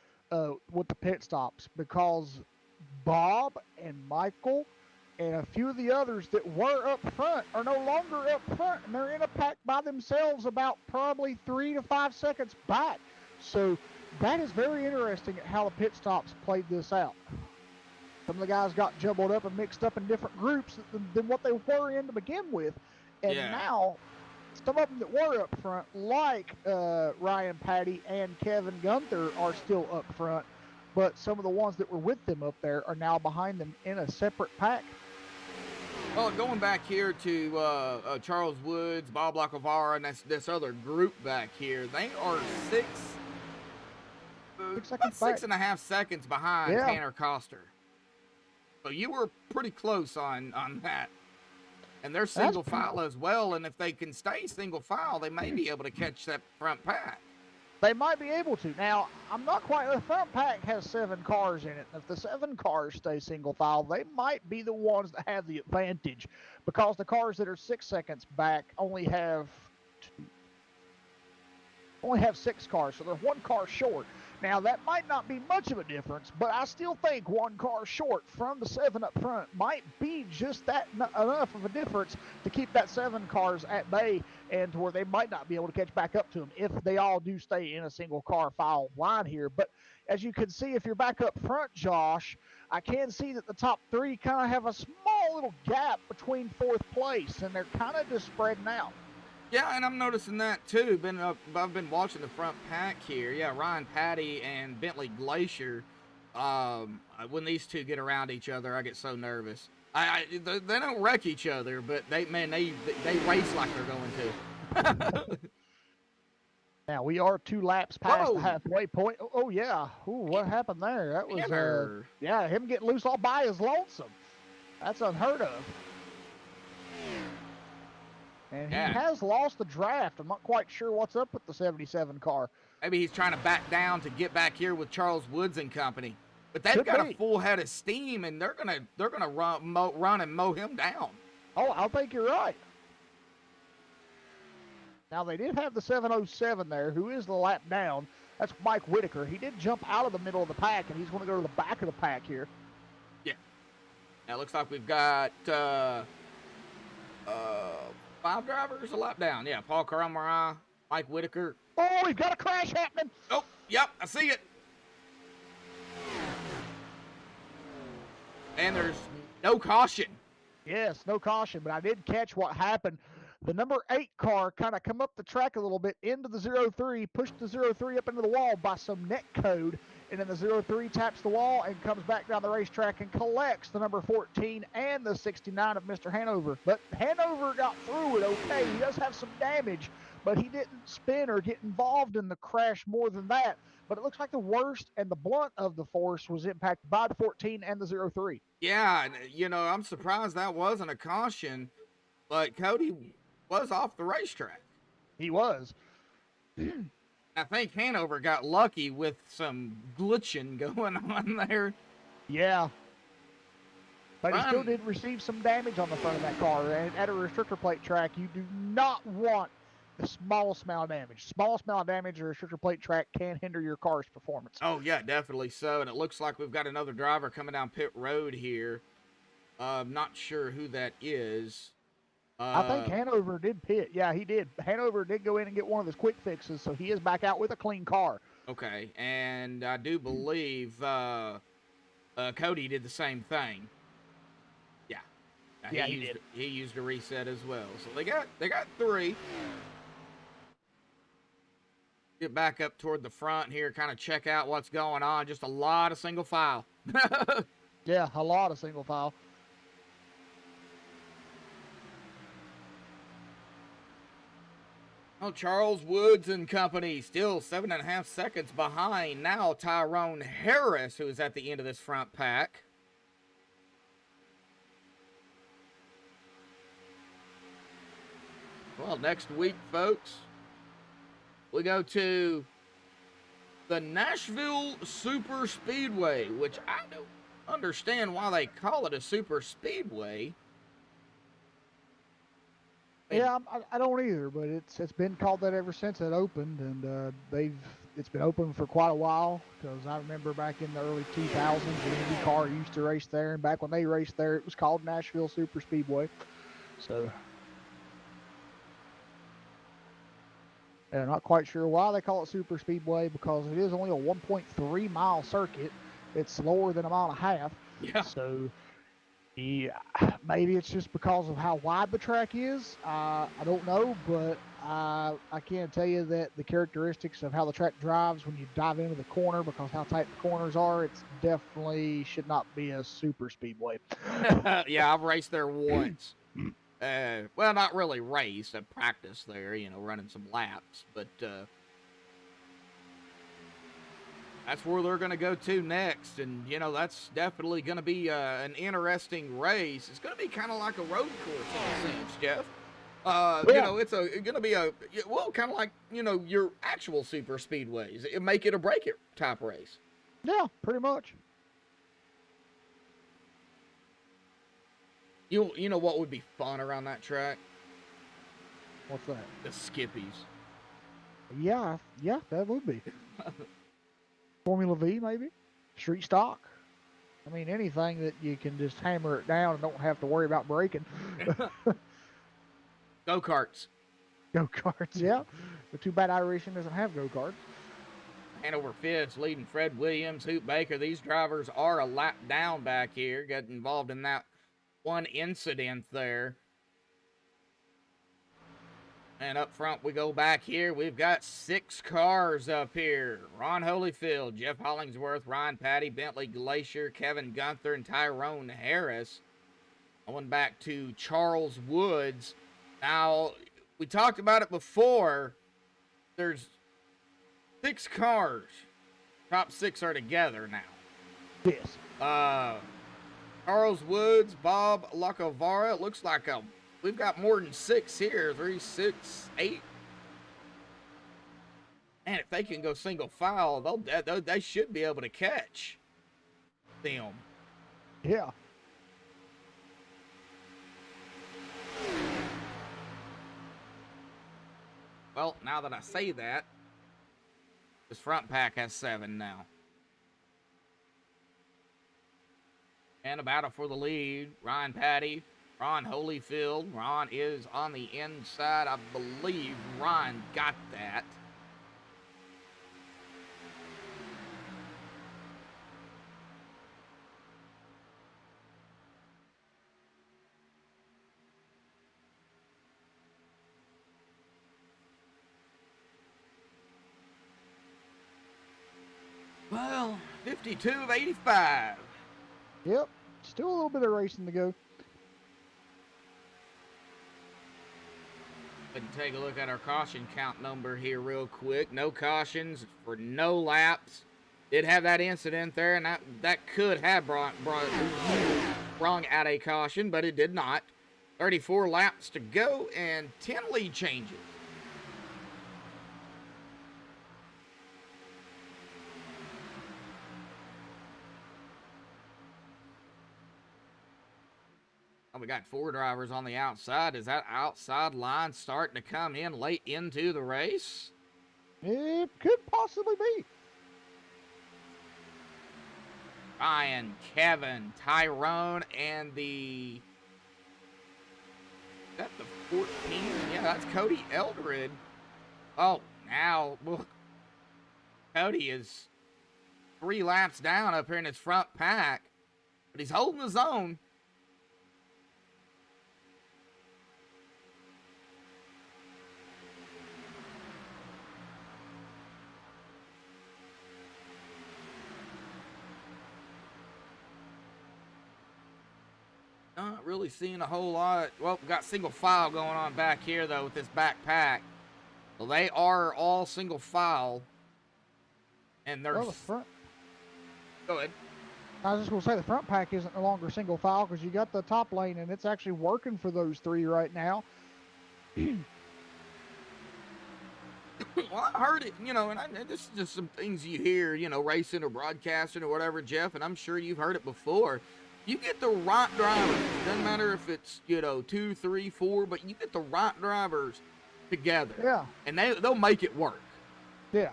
with the pit stops, because Bob and Michael and a few of the others that were up front are no longer up front, and they're in a pack by themselves about probably 3 to 5 seconds back. So that is very interesting at how the pit stops played this out. Some of the guys got jumbled up and mixed up in different groups than what they were in to begin with. And now, some of them that were up front, like Ryan Patty and Kevin Gunther, are still up front. but some of the ones that were with them up there are now behind them in a separate pack. Well, going back here to Charles Woods, Bob Lacavara, and this other group back here, they are about 6.5 seconds behind Tanner Coster. So you were pretty close on that. And they're single file as well, and if they can stay single file, they may be able to catch that front pack. They might be able to. Now, I'm not quite. The front pack has 7 cars in it. If the 7 cars stay single file, they might be the ones that have the advantage, because the cars that are 6 seconds back only have 6 cars, so they're 1 car short. Now, that might not be much of a difference, but I still think 1 car short from the 7 up front might be just that enough of a difference to keep that 7 cars at bay, and to where they might not be able to catch back up to them if they all do stay in a single car file line here. But as you can see, if you're back up front, Josh, I can see that the top 3 kind of have a small little gap between 4th place, and they're kind of just spreading out. Yeah, and I'm noticing that too. I've been watching the front pack here. Yeah, Ryan Patty and Bentley Glacier. When these two get around each other, I get so nervous. They don't wreck each other, but they race like they're going to. Now we are 2 laps past the halfway point. Oh yeah. Ooh, what happened there? That was yeah, him getting loose all by his lonesome. That's unheard of. And he has lost the draft. I'm not quite sure what's up with the 77 car. Maybe he's trying to back down to get back here with Charles Woods and company. But they've got a full head of steam, and they're gonna run and mow him down. Oh, I think you're right. Now they did have the 707 there, who is the lap down. That's Mike Whitaker. He did jump out of the middle of the pack, and he's going to go to the back of the pack here. Yeah. Now it looks like we've got 5 drivers a lap down. Yeah, Paul Caramara, Mike Whitaker. Oh, we've got a crash happening. Oh, yep, I see it. And there's no caution. Yes, no caution, but I did catch what happened. The number 8 car kind of come up the track a little bit into the 03, pushed the 03 up into the wall by some net code, and then the 03 taps the wall and comes back down the racetrack and collects the number 14 and the 69 of Mr. Hanover. But Hanover got through it okay. He does have some damage, but he didn't spin or get involved in the crash more than that. But it looks like the worst and the blunt of the force was impacted by the 14 and the 03. Yeah, you know, I'm surprised that wasn't a caution, but Cody was off the racetrack. He was. I think Hanover got lucky with some glitching going on there. Yeah. But he still did receive some damage on the front of that car. And at a restrictor plate track, you do not want the smallest amount of damage. Smallest amount of damage or a restrictor plate track can hinder your car's performance. Oh, yeah, definitely so. And it looks like we've got another driver coming down pit road here. I'm not sure who that is. I think Hanover did pit. Yeah, he did. Hanover did go in and get one of his quick fixes, so he is back out with a clean car. Okay, and I do believe Cody did the same thing. Yeah. He did. He used a reset as well. So they got 3. Get back up toward the front here, kind of check out what's going on. Just a lot of single file. Yeah, a lot of single file. Oh, Charles Woods and company still 7.5 seconds behind. Now Tyrone Harris, who is at the end of this front pack. Well, next week, folks, we go to the Nashville Super Speedway, which I don't understand why they call it a super speedway. Yeah, I don't either, but it's been called that ever since it opened, and it's been open for quite a while, because I remember back in the early 2000s, the IndyCar used to race there, and back when they raced there, it was called Nashville Super Speedway. So, yeah, not quite sure why they call it Super Speedway, because it is only a 1.3 mile circuit. It's slower than a mile and a half. Yeah. So, yeah, maybe it's just because of how wide the track is. I don't know, but I can't tell you that the characteristics of how the track drives when you dive into the corner, because how tight the corners are, it's definitely should not be a super speedway. Yeah, I've raced there once. Well, not really raced. I practiced there, running some laps. But that's where they're going to go to next. And, that's definitely going to be an interesting race. It's going to be kind of like a road course in a sense, Jeff. Yeah. It's going to be kind of like, your actual super speedways. It make it or break it type race. Yeah, pretty much. You know what would be fun around that track? What's that? The skippies. Yeah, that would be. Formula V, maybe? Street stock? I mean, anything that you can just hammer it down and don't have to worry about braking. Go-karts. Go-karts, yeah. But too bad iRacing doesn't have go-karts. Hanover Fitz leading Fred Williams, Hoot Baker. These drivers are a lap down back here. Got involved in that one incident there. And up front we go back here. We've got 6 cars up here. Ron Holyfield, Jeff Hollingsworth, Ryan Patty, Bentley Glacier, Kevin Gunther, and Tyrone Harris. Going back to Charles Woods. Now, we talked about it before. There's 6 cars. Top 6 are together now. Yes. Charles Woods, Bob Lacavara. It looks like we've got more than 6 here. 3, 6, 8. And if they can go single file, they should be able to catch them. Yeah. Well, now that I say that, this front pack has 7 now. And a battle for the lead. Ryan Patty, Ron Holyfield. Ron is on the inside. I believe Ron got that. Well, 52 of 85. Yep. Still a little bit of racing to go. Let's take a look at our caution count number here real quick. No cautions for no laps. Did have that incident there, and that could have brought out a caution, but it did not. 34 laps to go and 10 lead changes. We got 4 drivers on the outside. Is that outside line starting to come in late into the race? It could possibly be. Ryan, Kevin, Tyrone, and is that the 14? Yeah, that's Cody Eldred. Oh, now, Cody is 3 laps down up here in his front pack, but he's holding his own. Not really seeing a whole lot. Well, we got single file going on back here, though, with this backpack. Well, they are all single file. And they're... Well, the front. Go ahead. I was just going to say the front pack isn't no longer single file because you got the top lane and it's actually working for those 3 right now. Well, I heard it, and this is just some things you hear, racing or broadcasting or whatever, Jeff, and I'm sure you've heard it before. You get the right drivers. Doesn't matter if it's, 2, 3, 4, but you get the right drivers together. Yeah. And they'll make it work. Yeah.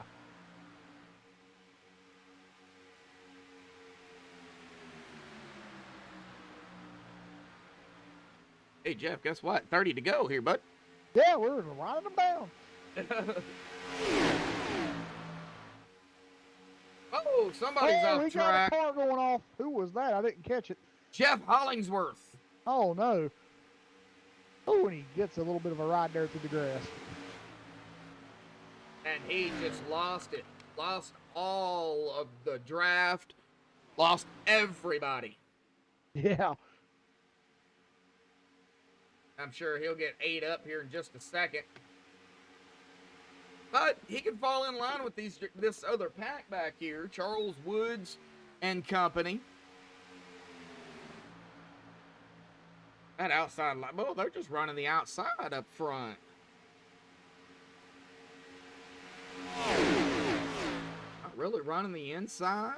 Hey, Jeff, guess what? 30 to go here, bud. Yeah, we're riding them down. Oh, somebody's off we track. got a car going off. Who was that? I didn't catch it. Jeff Hollingsworth. Oh, no. Oh, and he gets a little bit of a ride there through the grass. and he just lost it. Lost all of the draft. Lost everybody. Yeah. I'm sure he'll get ate up here in just a second. But he can fall in line with this other pack back here, Charles Woods and company. That outside line, well, they're just running the outside up front. Not really running the inside.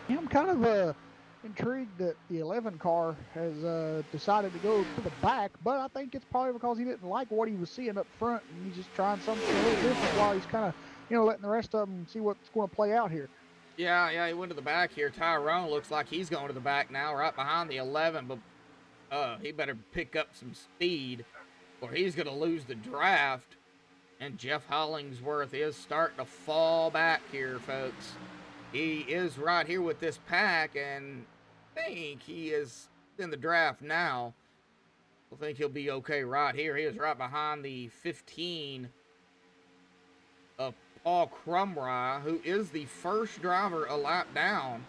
Yeah, I'm kind of intrigued that the 11 car has decided to go to the back, but I think it's probably because he didn't like what he was seeing up front, and he's just trying something a little different while he's kind of, letting the rest of them see what's going to play out here. Yeah, he went to the back here. Tyrone looks like he's going to the back now, right behind the 11, but he better pick up some speed or he's going to lose the draft. And Jeff Hollingsworth is starting to fall back here, folks. He is right here with this pack, and I think he is in the draft now. I think he'll be okay right here. He is right behind the 15 of Paul Crumry, who is the first driver a lap down.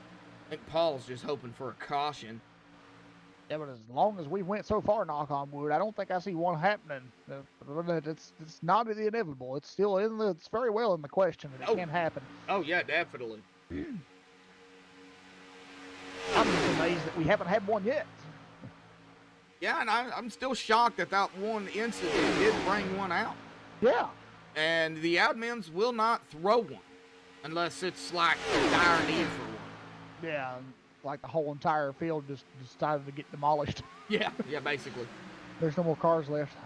I think Paul's just hoping for a caution. Yeah, but as long as we went so far, knock on wood, I don't think I see one happening. It's not the inevitable. It's still it's very well in the question that it can happen. Oh yeah, definitely. I'm just amazed that we haven't had one yet. Yeah, and I'm still shocked that one incident did bring one out. Yeah. And the admins will not throw one unless it's like a dire need for one. Yeah, like the whole entire field just decided to get demolished. Yeah, basically. There's no more cars left.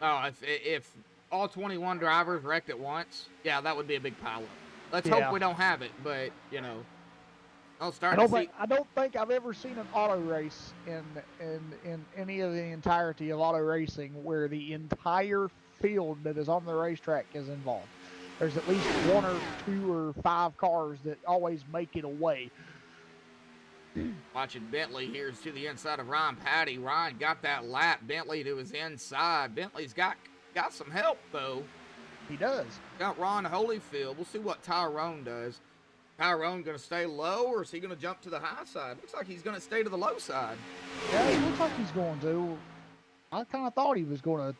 Oh, if all 21 drivers wrecked at once, yeah, that would be a big pileup. Let's hope we don't have it, but I don't think I've ever seen an auto race in any of the entirety of auto racing where the entire field that is on the racetrack is involved. There's at least 1 or 2 or 5 cars that always make it away. Watching Bentley here to the inside of Ryan Patty. Ryan got that lap. Bentley to his inside. Bentley's got some help, though. He does. Got Ron Holyfield. We'll see what Tyrone does. Tyrone going to stay low, or is he going to jump to the high side? Looks like he's going to stay to the low side. Yeah, he looks like he's going to. I kind of thought he was going to,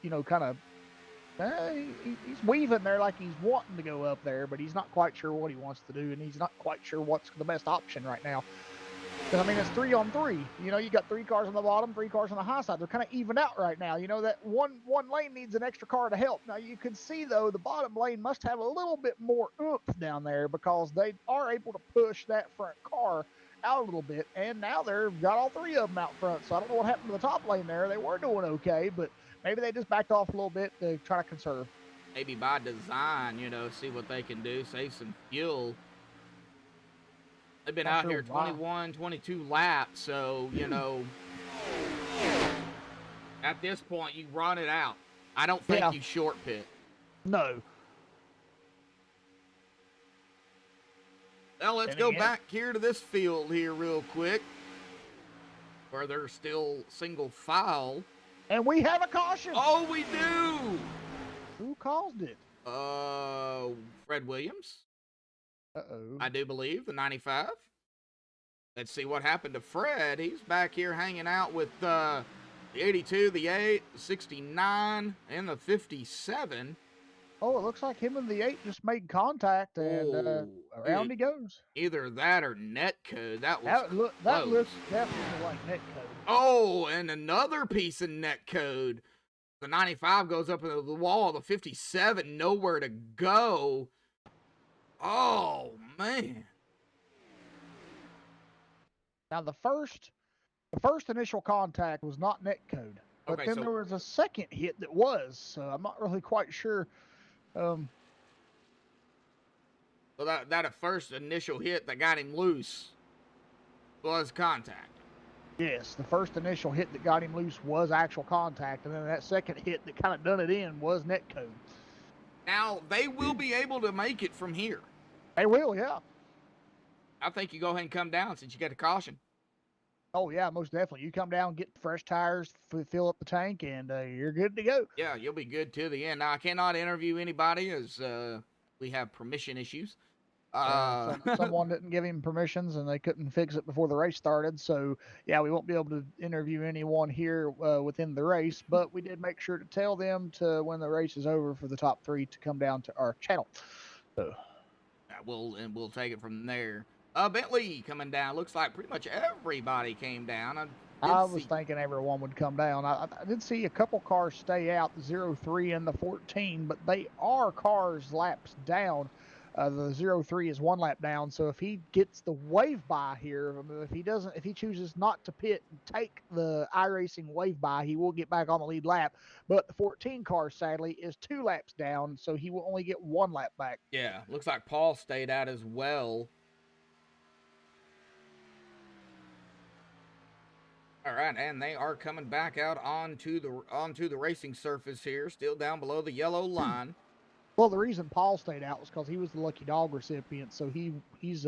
he's weaving there like he's wanting to go up there, but he's not quite sure what he wants to do, and he's not quite sure what's the best option right now. Because, it's 3 on 3. You got 3 cars on the bottom, 3 cars on the high side. They're kind of even out right now. That one lane needs an extra car to help. Now, you can see, though, the bottom lane must have a little bit more oomph down there because they are able to push that front car out a little bit. And now they've got all 3 of them out front. So I don't know what happened to the top lane there. They were doing okay, but maybe they just backed off a little bit to try to conserve. Maybe by design, see what they can do, save some fuel. They've been out here 21, 22 laps, so, at this point, you run it out. I don't think you short pit. No. Now, let's go back here to this field here real quick, where they're still single file. And we have a caution. Oh, we do. Who caused it? Fred Williams. Uh-oh. I do believe, the 95. Let's see what happened to Fred. He's back here hanging out with the 82, the 8, the 69, and the 57. Oh, it looks like him and the 8 just made contact, and around he goes. Either that or net code. That looks definitely like net code. Oh, and another piece of net code. The 95 goes up into the wall. The 57, nowhere to go. Oh, man. Now, the first initial contact was not net code. But then there was a second hit that was, so I'm not really quite sure. So that first initial hit that got him loose was contact. Yes, the first initial hit that got him loose was actual contact, and then that second hit that kind of done it in was net code. Now, they will be able to make it from here. They will, yeah. I think you go ahead and come down since you got a caution. Oh yeah, most definitely. You come down, get fresh tires, fill up the tank, and you're good to go. Yeah, you'll be good to the end. Now I cannot interview anybody as we have permission issues. Someone didn't give him permissions, and they couldn't fix it before the race started. So yeah, we won't be able to interview anyone here within the race. But we did make sure to tell them to when the race is over for the top 3 to come down to our channel. So we'll take it from there. Bentley coming down. Looks like pretty much everybody came down. I was thinking everyone would come down. I did see a couple cars stay out, the 03 and the 14, but they are cars laps down. The 03 is 1 lap down, so if he gets the wave by here, if he chooses not to pit and take the iRacing wave by, he will get back on the lead lap. But the 14 car, sadly, is 2 laps down, so he will only get 1 lap back. Yeah, looks like Paul stayed out as well. All right, and they are coming back out onto the racing surface here, still down below the yellow line. Well, the reason Paul stayed out was because he was the lucky dog recipient, so he's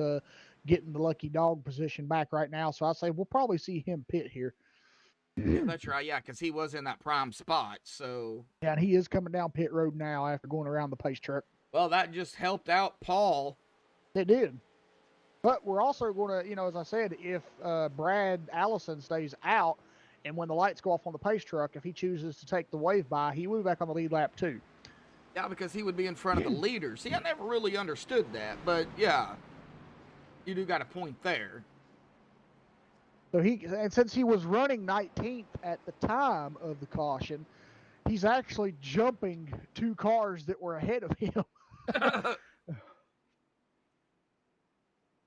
getting the lucky dog position back right now. So I say we'll probably see him pit here. Yeah, that's right. Yeah, because he was in that prime spot. So yeah, and he is coming down pit road now after going around the pace truck. Well, that just helped out Paul. It did. But we're also going to, as I said, if Brad Allison stays out, and when the lights go off on the pace truck, if he chooses to take the wave by, he will be back on the lead lap too. Yeah, because he would be in front of the leaders. See, I never really understood that, but yeah, you do got a point there. So and since he was running 19th at the time of the caution, he's actually jumping 2 cars that were ahead of him.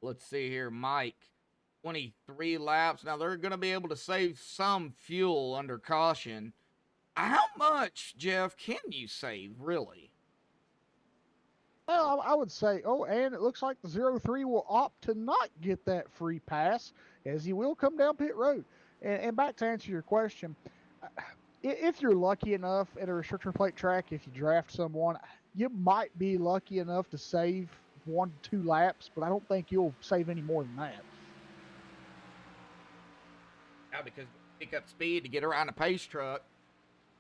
Let's see here, Mike. 23 laps. Now, they're going to be able to save some fuel under caution. How much, Jeff, can you save, really? Well, I would say, and it looks like the 03 will opt to not get that free pass, as he will come down pit road. And back to answer your question, if you're lucky enough at a restriction plate track, if you draft someone, you might be lucky enough to save 1 to 2 laps, but I don't think you'll save any more than that. Yeah, because pick up speed to get around a pace truck.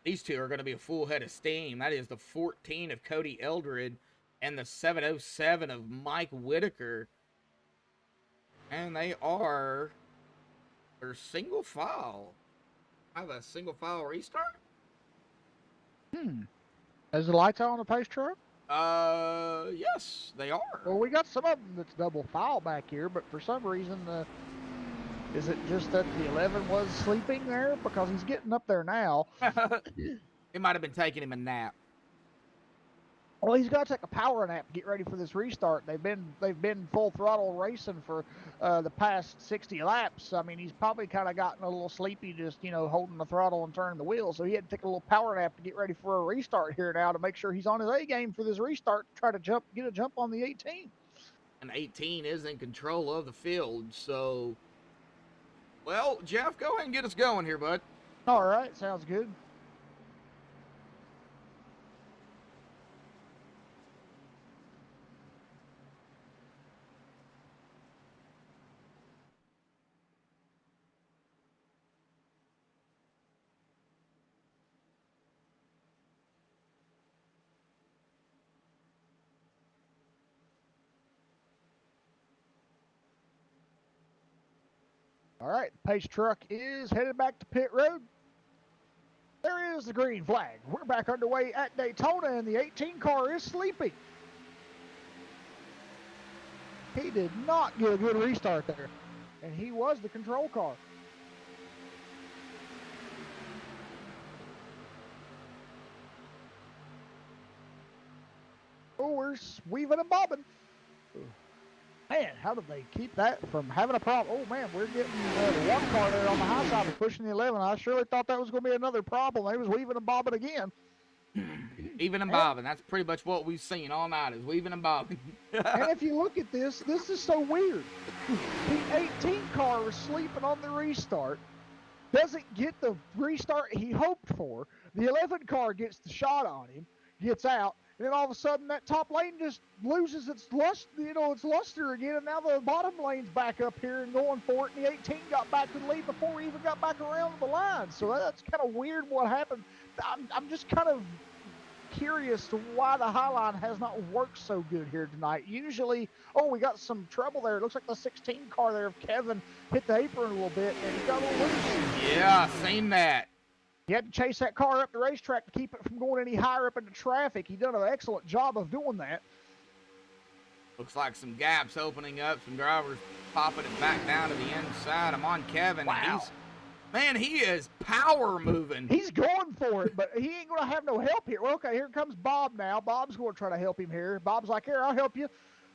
These two are going to be a full head of steam. That is the 14 of Cody Eldred and the 707 of Mike Whitaker. And they're single file. Have a single file restart? Is the lights out on the pace truck? Yes, they are. Well, we got some of them that's double file back here, but for some reason, is it just that the 11 was sleeping there? Because he's getting up there now. It might have been taking him a nap. Well, he's got to take a power nap to get ready for this restart. They've been full throttle racing for the past 60 laps. I mean, he's probably kind of gotten a little sleepy, just holding the throttle and turning the wheel. So he had to take a little power nap to get ready for a restart here now to make sure he's on his A game for this restart to try to get a jump on the 18. And 18 is in control of the field. So, well, Jeff, go ahead and get us going here, bud. All right, sounds good. All right, the pace truck is headed back to pit road. There is the green flag. We're back underway at Daytona, and the 18 car is sleeping. He did not get a good restart there, and he was the control car. Oh, we're weaving and bobbing. Man, how did they keep that from having a problem? Oh, man, we're getting the 1 car there on the high side was pushing the 11. I surely thought that was going to be another problem. They was weaving and bobbing again. Weaving and bobbing. That's pretty much what we've seen all night is weaving and bobbing. And if you look at this is so weird. The 18 car was sleeping on the restart, doesn't get the restart he hoped for. The 11 car gets the shot on him, gets out, And then all of a sudden, that top lane just loses its its luster again, and now the bottom lane's back up here and going for it. And the 18 got back to the lead before we even got back around the line. So that's kind of weird what happened. I'm just kind of curious to why the Highline has not worked so good here tonight. Usually, we got some trouble there. It looks like the 16 car there of Kevin hit the apron a little bit, and he got a little loose. Yeah, seen that. He had to chase that car up the racetrack to keep it from going any higher up into traffic. He done an excellent job of doing that. Looks like some gaps opening up, some drivers popping it back down to the inside. I'm on Kevin. Wow. Man, he is power moving. He's going for it, but he ain't going to have no help here. Well, okay, here comes Bob now. Bob's going to try to help him here. Bob's like, here, I'll help you.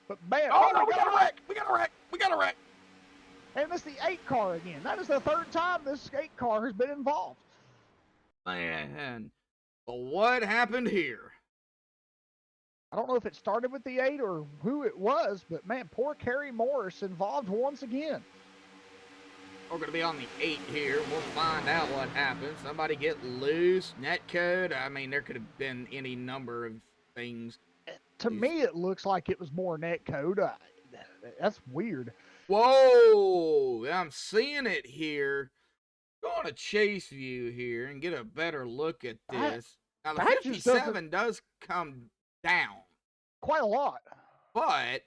But, man. Oh, no, we got a wreck. We got a wreck. We got a wreck. And this is the 8 car again. That is the 3rd time this 8 car has been involved. Man, but what happened here? I don't know if it started with the 8 or who it was, but, man, poor Kerry Morris involved once again. We're going to be on the 8 here. We'll find out what happened. Somebody get loose. Netcode. I mean, there could have been any number of things. To me, it looks like it was more netcode. That's weird. Whoa! I'm seeing it here. Go on a chase view here and get a better look at this. Now, the 57 does come down. Quite a lot. But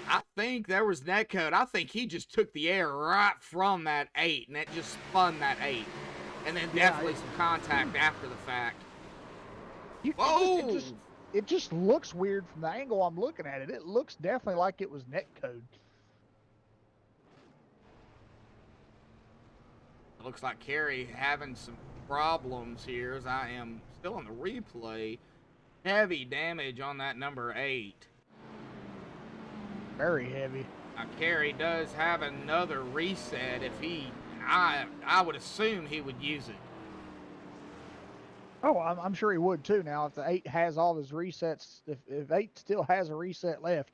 I think there was netcode. I think he just took the air right from that 8, and it just spun that 8. And then definitely some contact after the fact. Whoa! It just looks weird from the angle I'm looking at it. It looks definitely like it was netcode. It looks like Kerry having some problems here as I am still on the replay. Heavy damage on that number 8. Very heavy. Now, Kerry does have another reset. If I would assume he would use it. Oh, I'm sure he would too. Now, if the 8 has all his resets, if 8 still has a reset left,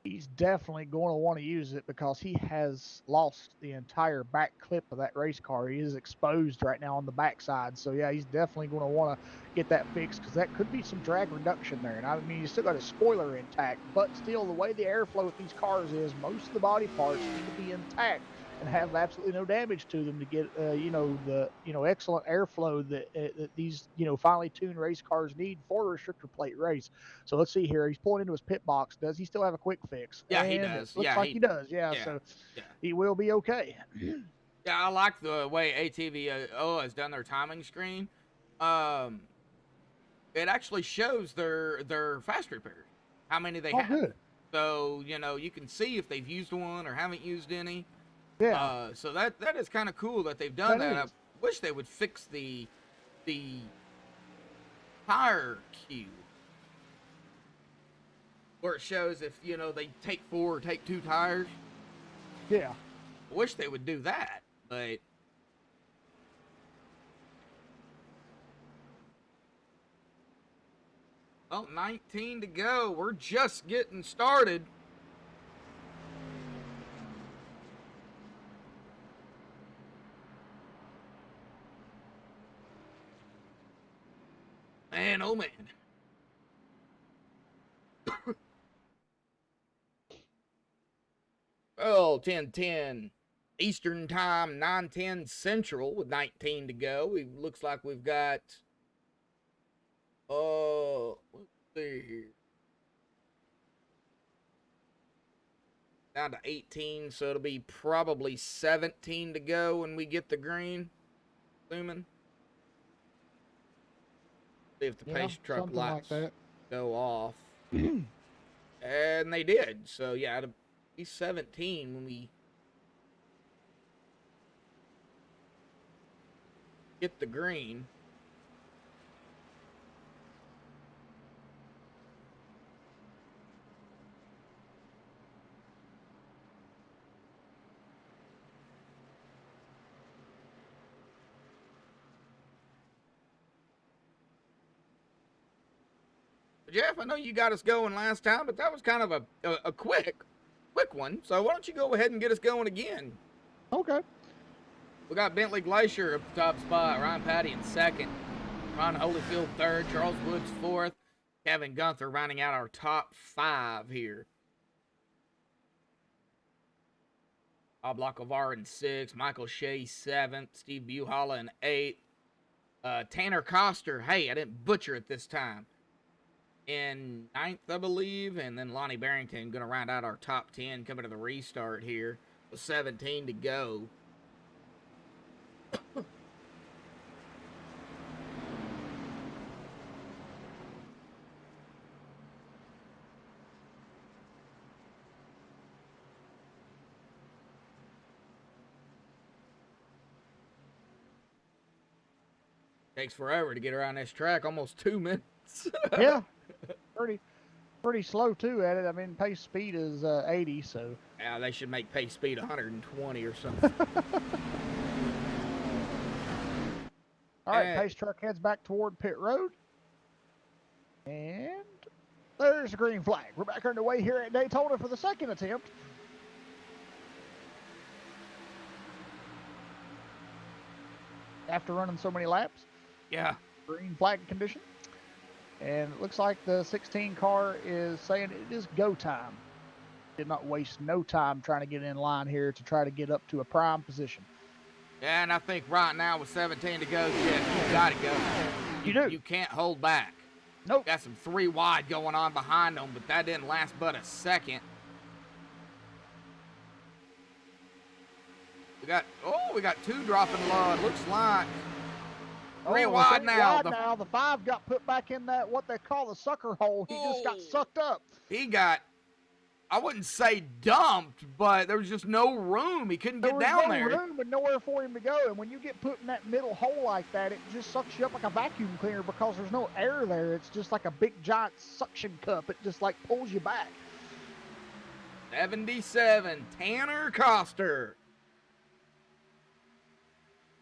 he's definitely going to want to use it because he has lost the entire back clip of that race car. He is exposed right now on the backside. So, yeah, he's definitely going to want to get that fixed because that could be some drag reduction there. And I mean, you still got a spoiler intact, but still the way the airflow with these cars is, most of the body parts need to be intact and have absolutely no damage to them to get, the excellent airflow that these, finely tuned race cars need for a restrictor plate race. So let's see here. He's pulling into his pit box. Does he still have a quick fix? Yeah, he does. Looks like he does. Yeah, so he will be okay. Yeah, I like the way ATVO has done their timing screen. It actually shows their fast repairs, how many they have. Good. So, you can see if they've used one or haven't used any. Yeah. So that is kind of cool that they've done that. I wish they would fix the tire queue where it shows if they take 4 or take 2 tires. Yeah. I wish they would do that, but well, 19 to go. We're just getting started. Man, oh man. Well, 10:10 Eastern Time, 9:10 Central with 19 to go. It looks like we've got, let's see here. Down to 18, so it'll be probably 17 to go when we get the green, assuming. See if the pace truck lights go off. And they did. So, yeah, it'll be 17 when we get the green. Jeff, I know you got us going last time, but that was kind of a quick one. So why don't you go ahead and get us going again? Okay. We got Bentley Glacier at the top spot, Ryan Patty in second, Ron Holyfield third, Charles Woods fourth, Kevin Gunther rounding out our top 5 here. Bob Lockevar in 6th, Michael Shea 7th, Steve Buhala in 8th, Tanner Coster, hey, I didn't butcher it this time, in 9th, I believe, and then Lonnie Barrington going to round out our top 10 coming to the restart here with 17 to go. Takes forever to get around this track, almost 2 minutes. Yeah, pretty slow too at it. I mean, pace speed is 80, so. Yeah, they should make pace speed 120 or something. All right, pace truck heads back toward pit road. And there's the green flag. We're back underway here at Daytona for the second attempt. After running so many laps. Yeah. Green flag condition. And it looks like the 16 car is saying it is go time. Did not waste no time trying to get in line here to try to get up to a prime position. Yeah, and I think right now with 17 to go, Jeff, you got to go. You do. You can't hold back. Nope. Got some 3 wide going on behind them, but that didn't last but a second. We got 2 dropping low. It looks like 3 wide now. The 5 got put back in that, what they call the sucker hole. He just got sucked up. He got, I wouldn't say dumped, but there was just no room. He couldn't get down there. There was no room and nowhere for him to go. And when you get put in that middle hole like that, it just sucks you up like a vacuum cleaner because there's no air there. It's just like a big giant suction cup. It just like pulls you back. 77, Tanner Coster.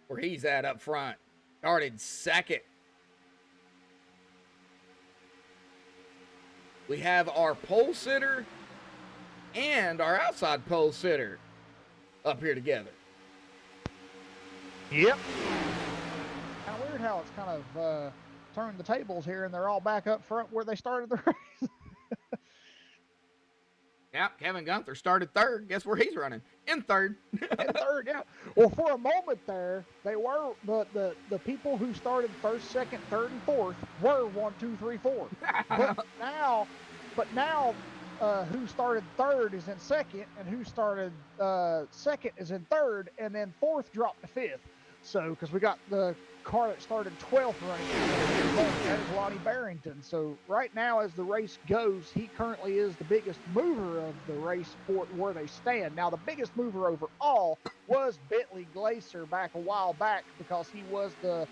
Where he's at up front. Started second. We have our pole sitter and our outside pole sitter up here together. Yep. Kind of weird how it's kind of turned the tables here, and they're all back up front where they started the race. Yeah, Kevin Gunther started 3rd. Guess where he's running? In 3rd. In 3rd, yeah. Well, for a moment there, they were the people who started 1st, 2nd, 3rd, and 4th were 1, 2, 3, 4. But now, who started 3rd is in 2nd, and who started 2nd is in 3rd, and then 4th dropped to 5th. So, because we got the car that started 12th running, that is Lonnie Barrington. So right now, as the race goes, he currently is the biggest mover of the race for where they stand. Now, the biggest mover overall was Bentley Glacier back a while back because he was the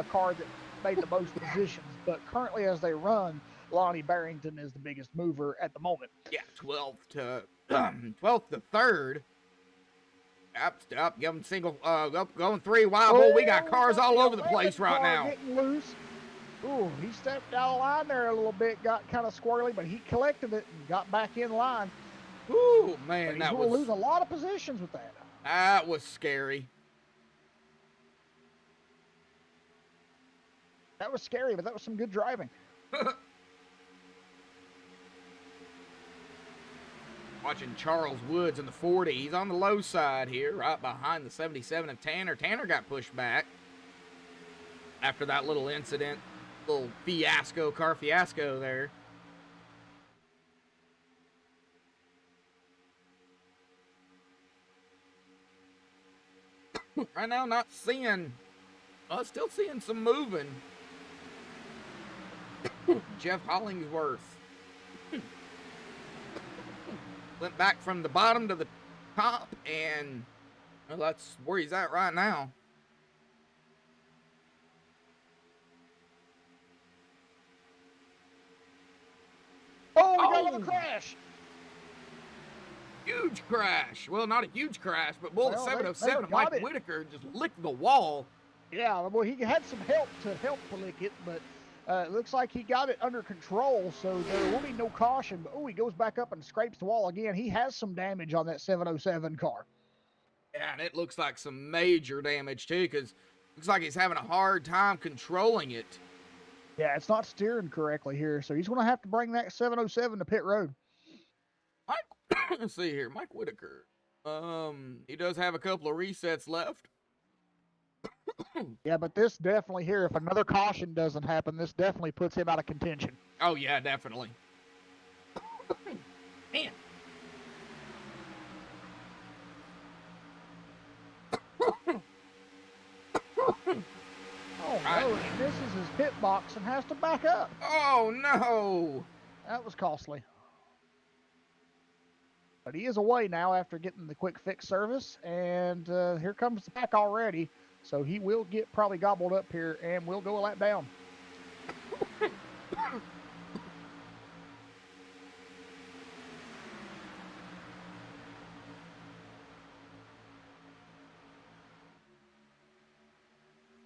car that made the most positions. But currently, as they run, Lonnie Barrington is the biggest mover at the moment. Yeah, 12th to 3rd. Up, give them single, going 3 wide. Oh, we got cars all over the place right now. Getting loose. Ooh, he stepped out of line there a little bit, got kind of squirrely, but he collected it and got back in line. Ooh, man, that was... lose a lot of positions with that. That was scary. That was scary, but that was some good driving. Watching Charles Woods in the 40. He's on the low side here, right behind the 77 of Tanner. Tanner got pushed back after that little incident, little fiasco, car fiasco there. Right now, not seeing, still seeing some moving. Jeff Hollingsworth went back from the bottom to the top, and well, that's where he's at right now. Oh, we got another crash. Huge crash. Well, not a huge crash, but the 707 Mike Whitaker just licked the wall. Yeah, well, he had some help to lick it, but it looks like he got it under control, so there will be no caution. But, oh, he goes back up and scrapes the wall again. He has some damage on that 707 car. Yeah, and it looks like some major damage, too, because it looks like he's having a hard time controlling it. Yeah, it's not steering correctly here, so he's going to have to bring that 707 to pit road. Mike, let's see here. Mike Whitaker. He does have a couple of resets left. Yeah, but this definitely here, if another caution doesn't happen, this definitely puts him out of contention. Oh, yeah, definitely. Man. Oh, no, he misses his pit box and has to back up. Oh, no. That was costly. But he is away now after getting the quick fix service, and here comes the pack already. So he will get probably gobbled up here, and we'll go a lap down.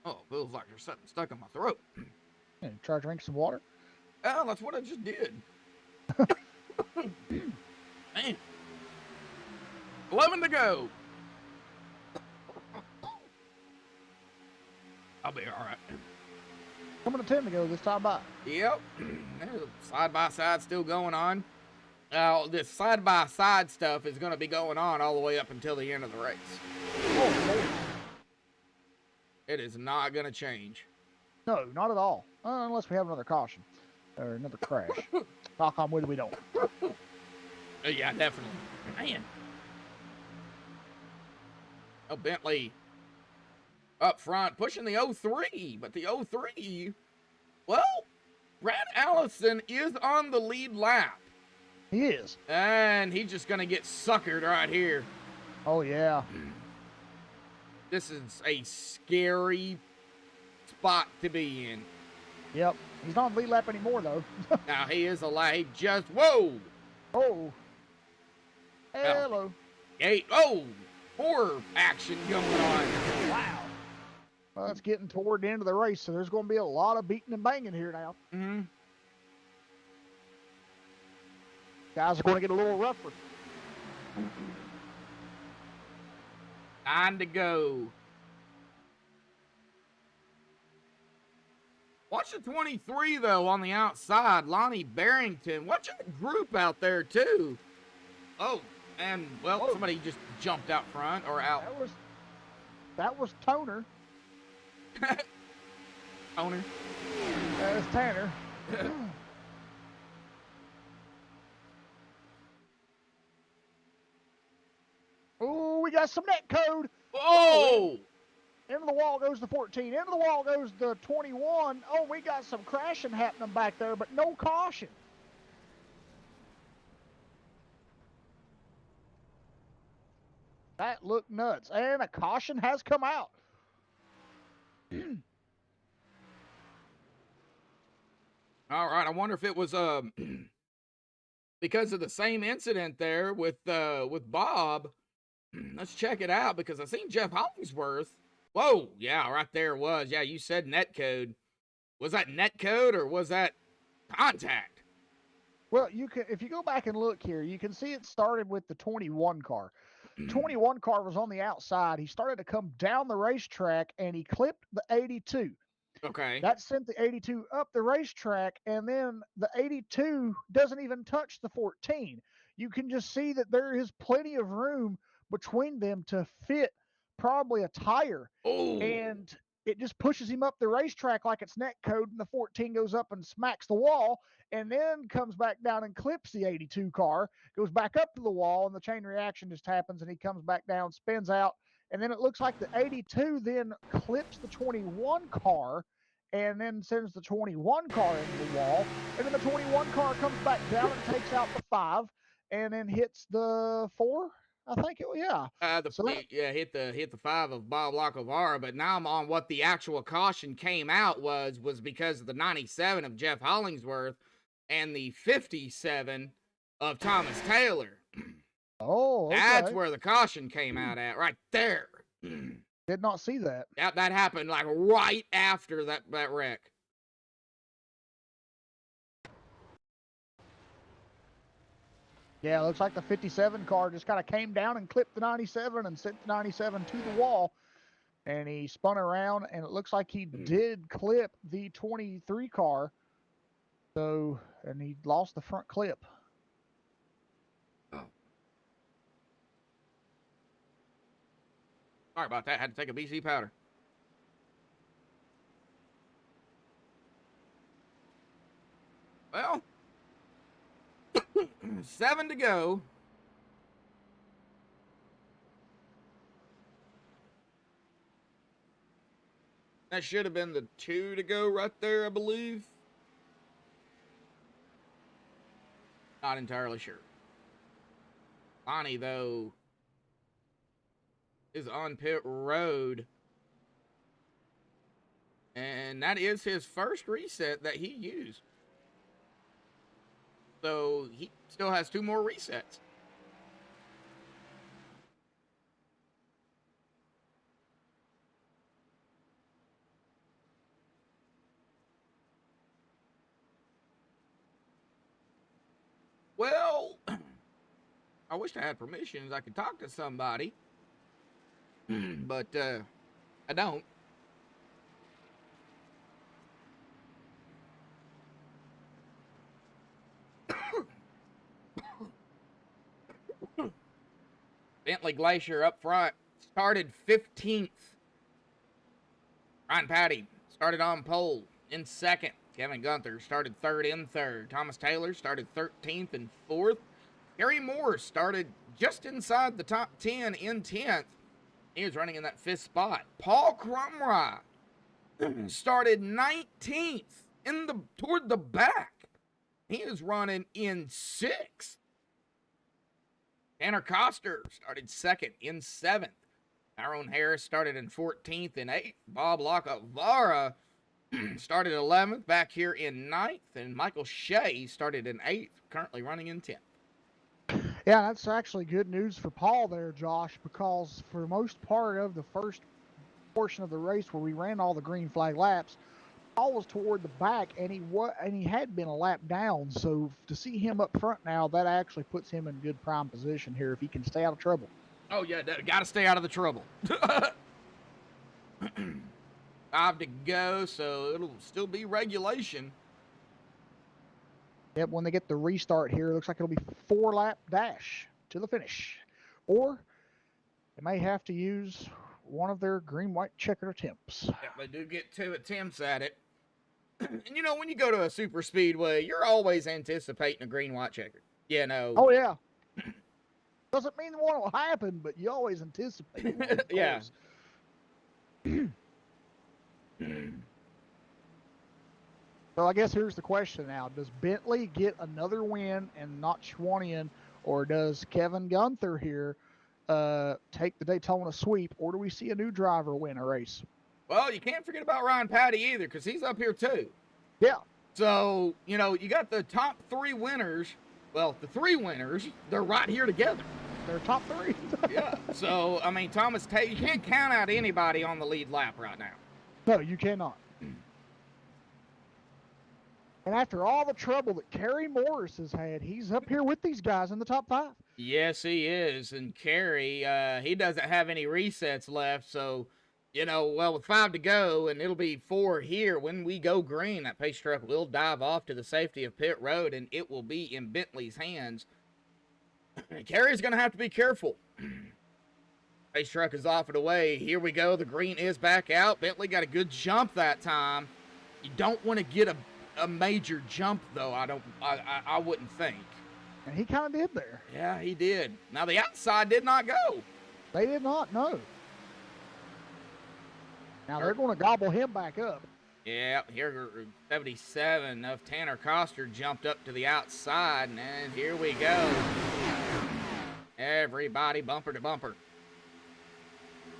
Oh, feels like there's something stuck in my throat. Yeah, try to drink some water. Oh, that's what I just did. Man. 11 to go. I'll be all right. Coming to 10 to go this time by. Yep. There's a side-by-side still going on. This side-by-side stuff is going to be going on all the way up until the end of the race. Oh, Lord. It is not going to change. No, not at all. Unless we have another caution or another crash. Knock on wood, we don't. Yeah, definitely. Man. Oh, Bentley up front pushing the 03, but the 03, well, Brad Allison is on the lead lap. He is. And he's just going to get suckered right here. Oh, yeah. This is a scary spot to be in. Yep. He's not on the lead lap anymore, though. Now, he is a lap. Just, whoa. Oh. Hello. Hey, oh, more action going on. Wow. Well, it's getting toward the end of the race, so there's going to be a lot of beating and banging here now. Mm-hmm. Guys are going to get a little rougher. 9 to go. Watch the 23, though, on the outside. Lonnie Barrington. Watch that group out there, too. Oh, and, well, somebody just jumped out front or out. That was Toner. Toner. That was Tanner. Oh, we got some net code. Oh! Into the wall goes the 14. Into the wall goes the 21. Oh, we got some crashing happening back there, but no caution. That looked nuts. And a caution has come out. All right, I wonder if it was because of the same incident there with Bob. Let's check it out because I seen Jeff Hollingsworth. Whoa, yeah, right there it was. Yeah, you said net code. Was that net code or was that contact? Well, you can, if you go back and look here, you can see it started with the 21 car. 21 car was on the outside. He started to come down the racetrack and he clipped the 82. Okay. That sent the 82 up the racetrack, and then the 82 doesn't even touch the 14. You can just see that there is plenty of room between them to fit probably a tire. Oh. And it just pushes him up the racetrack like it's net code, and the 14 goes up and smacks the wall, and then comes back down and clips the 82 car, goes back up to the wall, and the chain reaction just happens, and he comes back down, spins out, and then it looks like the 82 then clips the 21 car and then sends the 21 car into the wall, and then the 21 car comes back down and takes out the 5 and then hits the 4. I think it was, yeah. Hit the 5 of Bob Lacovara, but now I'm on what the actual caution came out was because of the 97 of Jeff Hollingsworth and the 57 of Thomas Taylor. Oh, okay. That's where the caution came out at, right there. Did not see that. That happened like right after that wreck. Yeah, it looks like the 57 car just kind of came down and clipped the 97 and sent the 97 to the wall. and he spun around, and it looks like he did clip the 23 car. So, and he lost the front clip. Oh. Sorry about that. Had to take a BC powder. Well, 7 to go. That should have been the 2 to go right there, I believe. Not entirely sure. Bonnie, though, is on pit road. And that is his first reset that he used. So he still has 2 more resets. Well, I wish I had permissions. I could talk to somebody. But I don't. Bentley Glacier up front started 15th. Ryan Patty started on pole in second. Kevin Gunther started third in third. Thomas Taylor started 13th and fourth. Harry Moore started just inside the top 10 in 10th. He was running in that 5th spot. Paul Crumry started 19th toward the back. He is running in 6th. Tanner Coster started 2nd in 7th. Tyrone Harris started in 14th and 8th. Bob Lacavara started 11th, back here in 9th. And Michael Shea started in 8th, currently running in 10th. Yeah, that's actually good news for Paul there, Josh, because for the most part of the first portion of the race where we ran all the green flag laps, Paul was toward the back, and he had been a lap down. So to see him up front now, that actually puts him in good prime position here if he can stay out of trouble. Oh, yeah, got to stay out of the trouble. 5 to go, so it'll still be regulation. Yep, when they get the restart here, it looks like it'll be 4-lap dash to the finish. Or they may have to use one of their green-white checker attempts. Yeah, they do get 2 attempts at it. And you know, when you go to a super speedway, you're always anticipating a green-white checker. You know. Oh, yeah. Doesn't mean one will happen, but you always anticipate one, yeah. So I guess here's the question now. Does Bentley get another win and notch one in, or does Kevin Gunther here take the Daytona sweep, or do we see a new driver win a race? Well, you can't forget about Ryan Patty either, because he's up here too. Yeah. So, you know, you got the top 3 winners. Well, the 3 winners, they're right here together. They're top 3. Yeah. So, I mean, Thomas Taylor, you can't count out anybody on the lead lap right now. No, you cannot. And after all the trouble that Kerry Morris has had, he's up here with these guys in the top 5. Yes, he is. And Kerry, he doesn't have any resets left. So, you know, well, with 5 to go, and it'll be 4 here. When we go green, that pace truck will dive off to the safety of pit road, and it will be in Bentley's hands. Kerry's going to have to be careful. Pace truck is off and away. Here we go. The green is back out. Bentley got a good jump that time. You don't want to get a major jump, though. I wouldn't think. And he kind of did there. Yeah, he did. Now, the outside did not go. They did not, no. Now, they're going to gobble him back up. Yeah, here 77 of Tanner Coster jumped up to the outside, and here we go. Everybody bumper to bumper.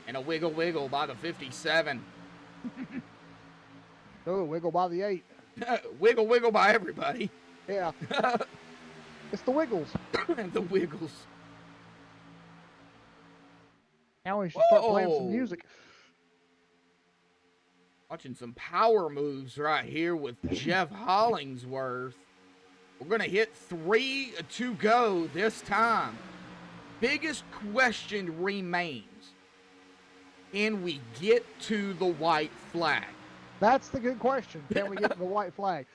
And a wiggle wiggle by the 57. Oh, wiggle by the 8. Wiggle wiggle by everybody. Yeah. It's the Wiggles. The Wiggles. Now we should start playing some music. Watching some power moves right here with Jeff Hollingsworth. We're going to hit 3 to go this time. Biggest question remains. Can we get to the white flag? That's the good question. Can we get to the white flag?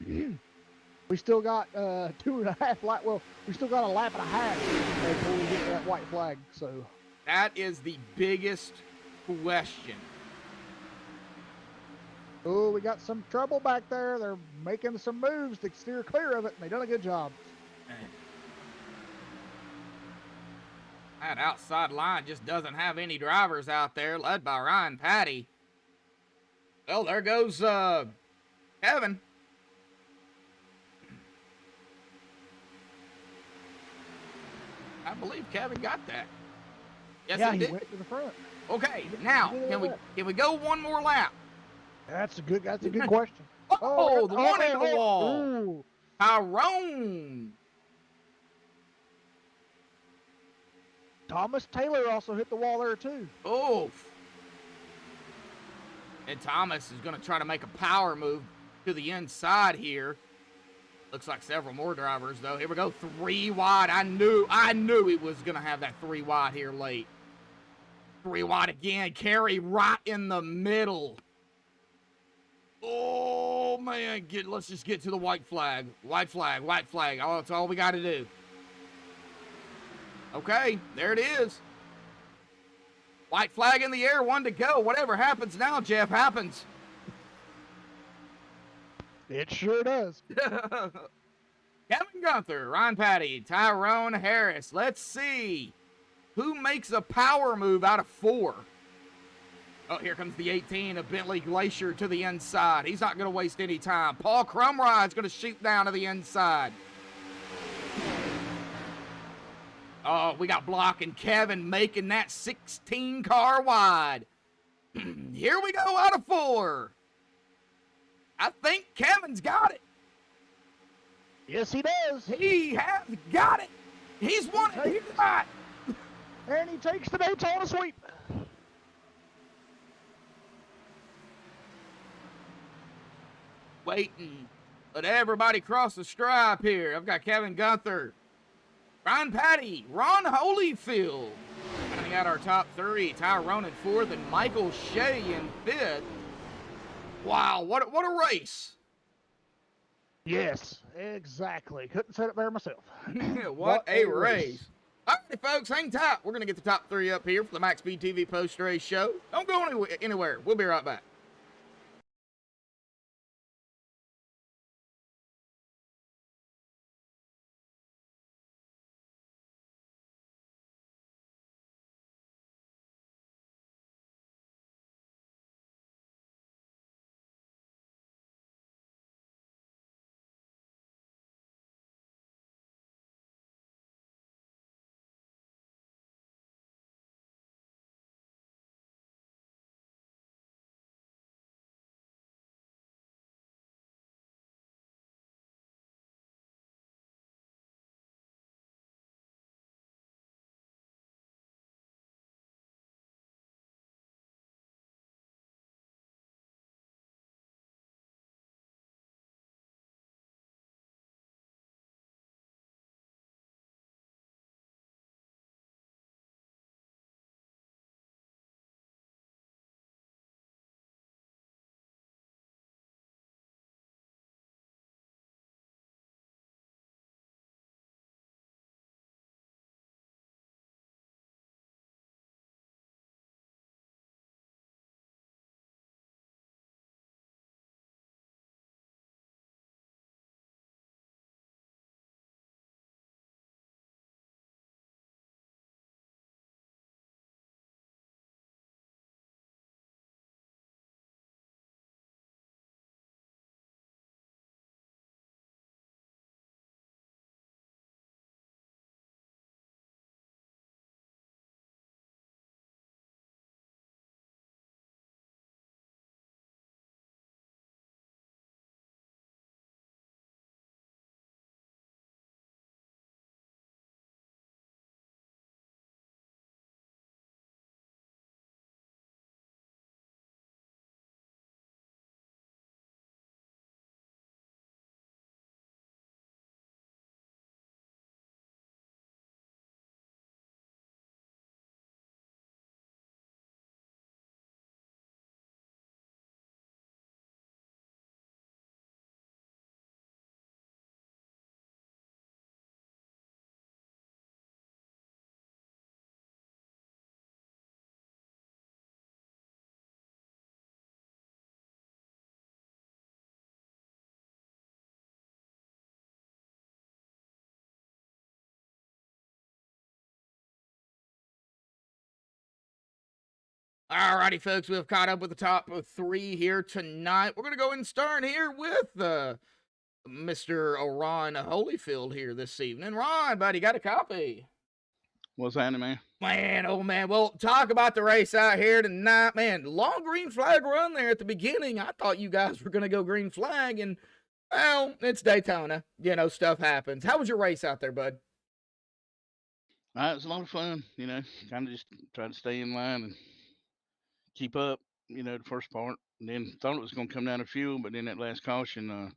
We still got 2.5 lap. Well, we still got a lap and a half before we get to that white flag. So that is the biggest question. Oh, we got some trouble back there. They're making some moves to steer clear of it, and they done a good job. That outside line just doesn't have any drivers out there, led by Ryan Patty. Well, there goes Kevin. I believe Kevin got that. Yes, yeah, he did. Went to the front. Okay, now can we go one more lap? That's a good question. Oh, the one in the wall. Ooh. Tyrone. Thomas Taylor also hit the wall there too. Oh. And Thomas is going to try to make a power move to the inside here. Looks like several more drivers though. Here we go, 3 wide. I knew he was going to have that 3 wide here late. 3 wide again. Carey right in the middle. Oh man, let's just get to the white flag. White flag, white flag. Oh, that's all we got to do. Okay, there it is. White flag in the air, 1 to go. Whatever happens now, Jeff, happens. It sure does. Kevin Gunther, Ron Patty, Tyrone Harris. Let's see who makes a power move out of 4. Oh, here comes the 18 of Bentley Glacier to the inside. He's not going to waste any time. Paul Crumride's going to shoot down to the inside. Oh, we got Block and Kevin making that 16 car wide. Here we go out of 4. I think Kevin's got it. Yes, he does. He has got it. He's won it. He's got it. And he takes the Daytona sweep. Waiting. Let everybody cross the stripe here. I've got Kevin Gunther, Ryan Patty, Ron Holyfield. Rounding out our top 3. Tyrone in 4th and Michael Shea in 5th. Wow, what a race. Yes, exactly. Couldn't say it better myself. what a race. All right, folks, hang tight. We're going to get the top 3 up here for the MaxSpeedTV post-race show. Don't go anywhere. We'll be right back. Alrighty, folks, we've caught up with the top of 3 here tonight. We're going to go and start here with Mr. Ron Holyfield here this evening. Ron, buddy, got a copy? What's happening, man? Man, oh man, well, talk about the race out here tonight, man. Long green flag run there at the beginning. I thought you guys were going to go green flag, and, well, it's Daytona. You know, stuff happens. How was your race out there, bud? It was a lot of fun, kind of just trying to stay in line and keep up, the first part. And then thought it was going to come down to fuel, but then that last caution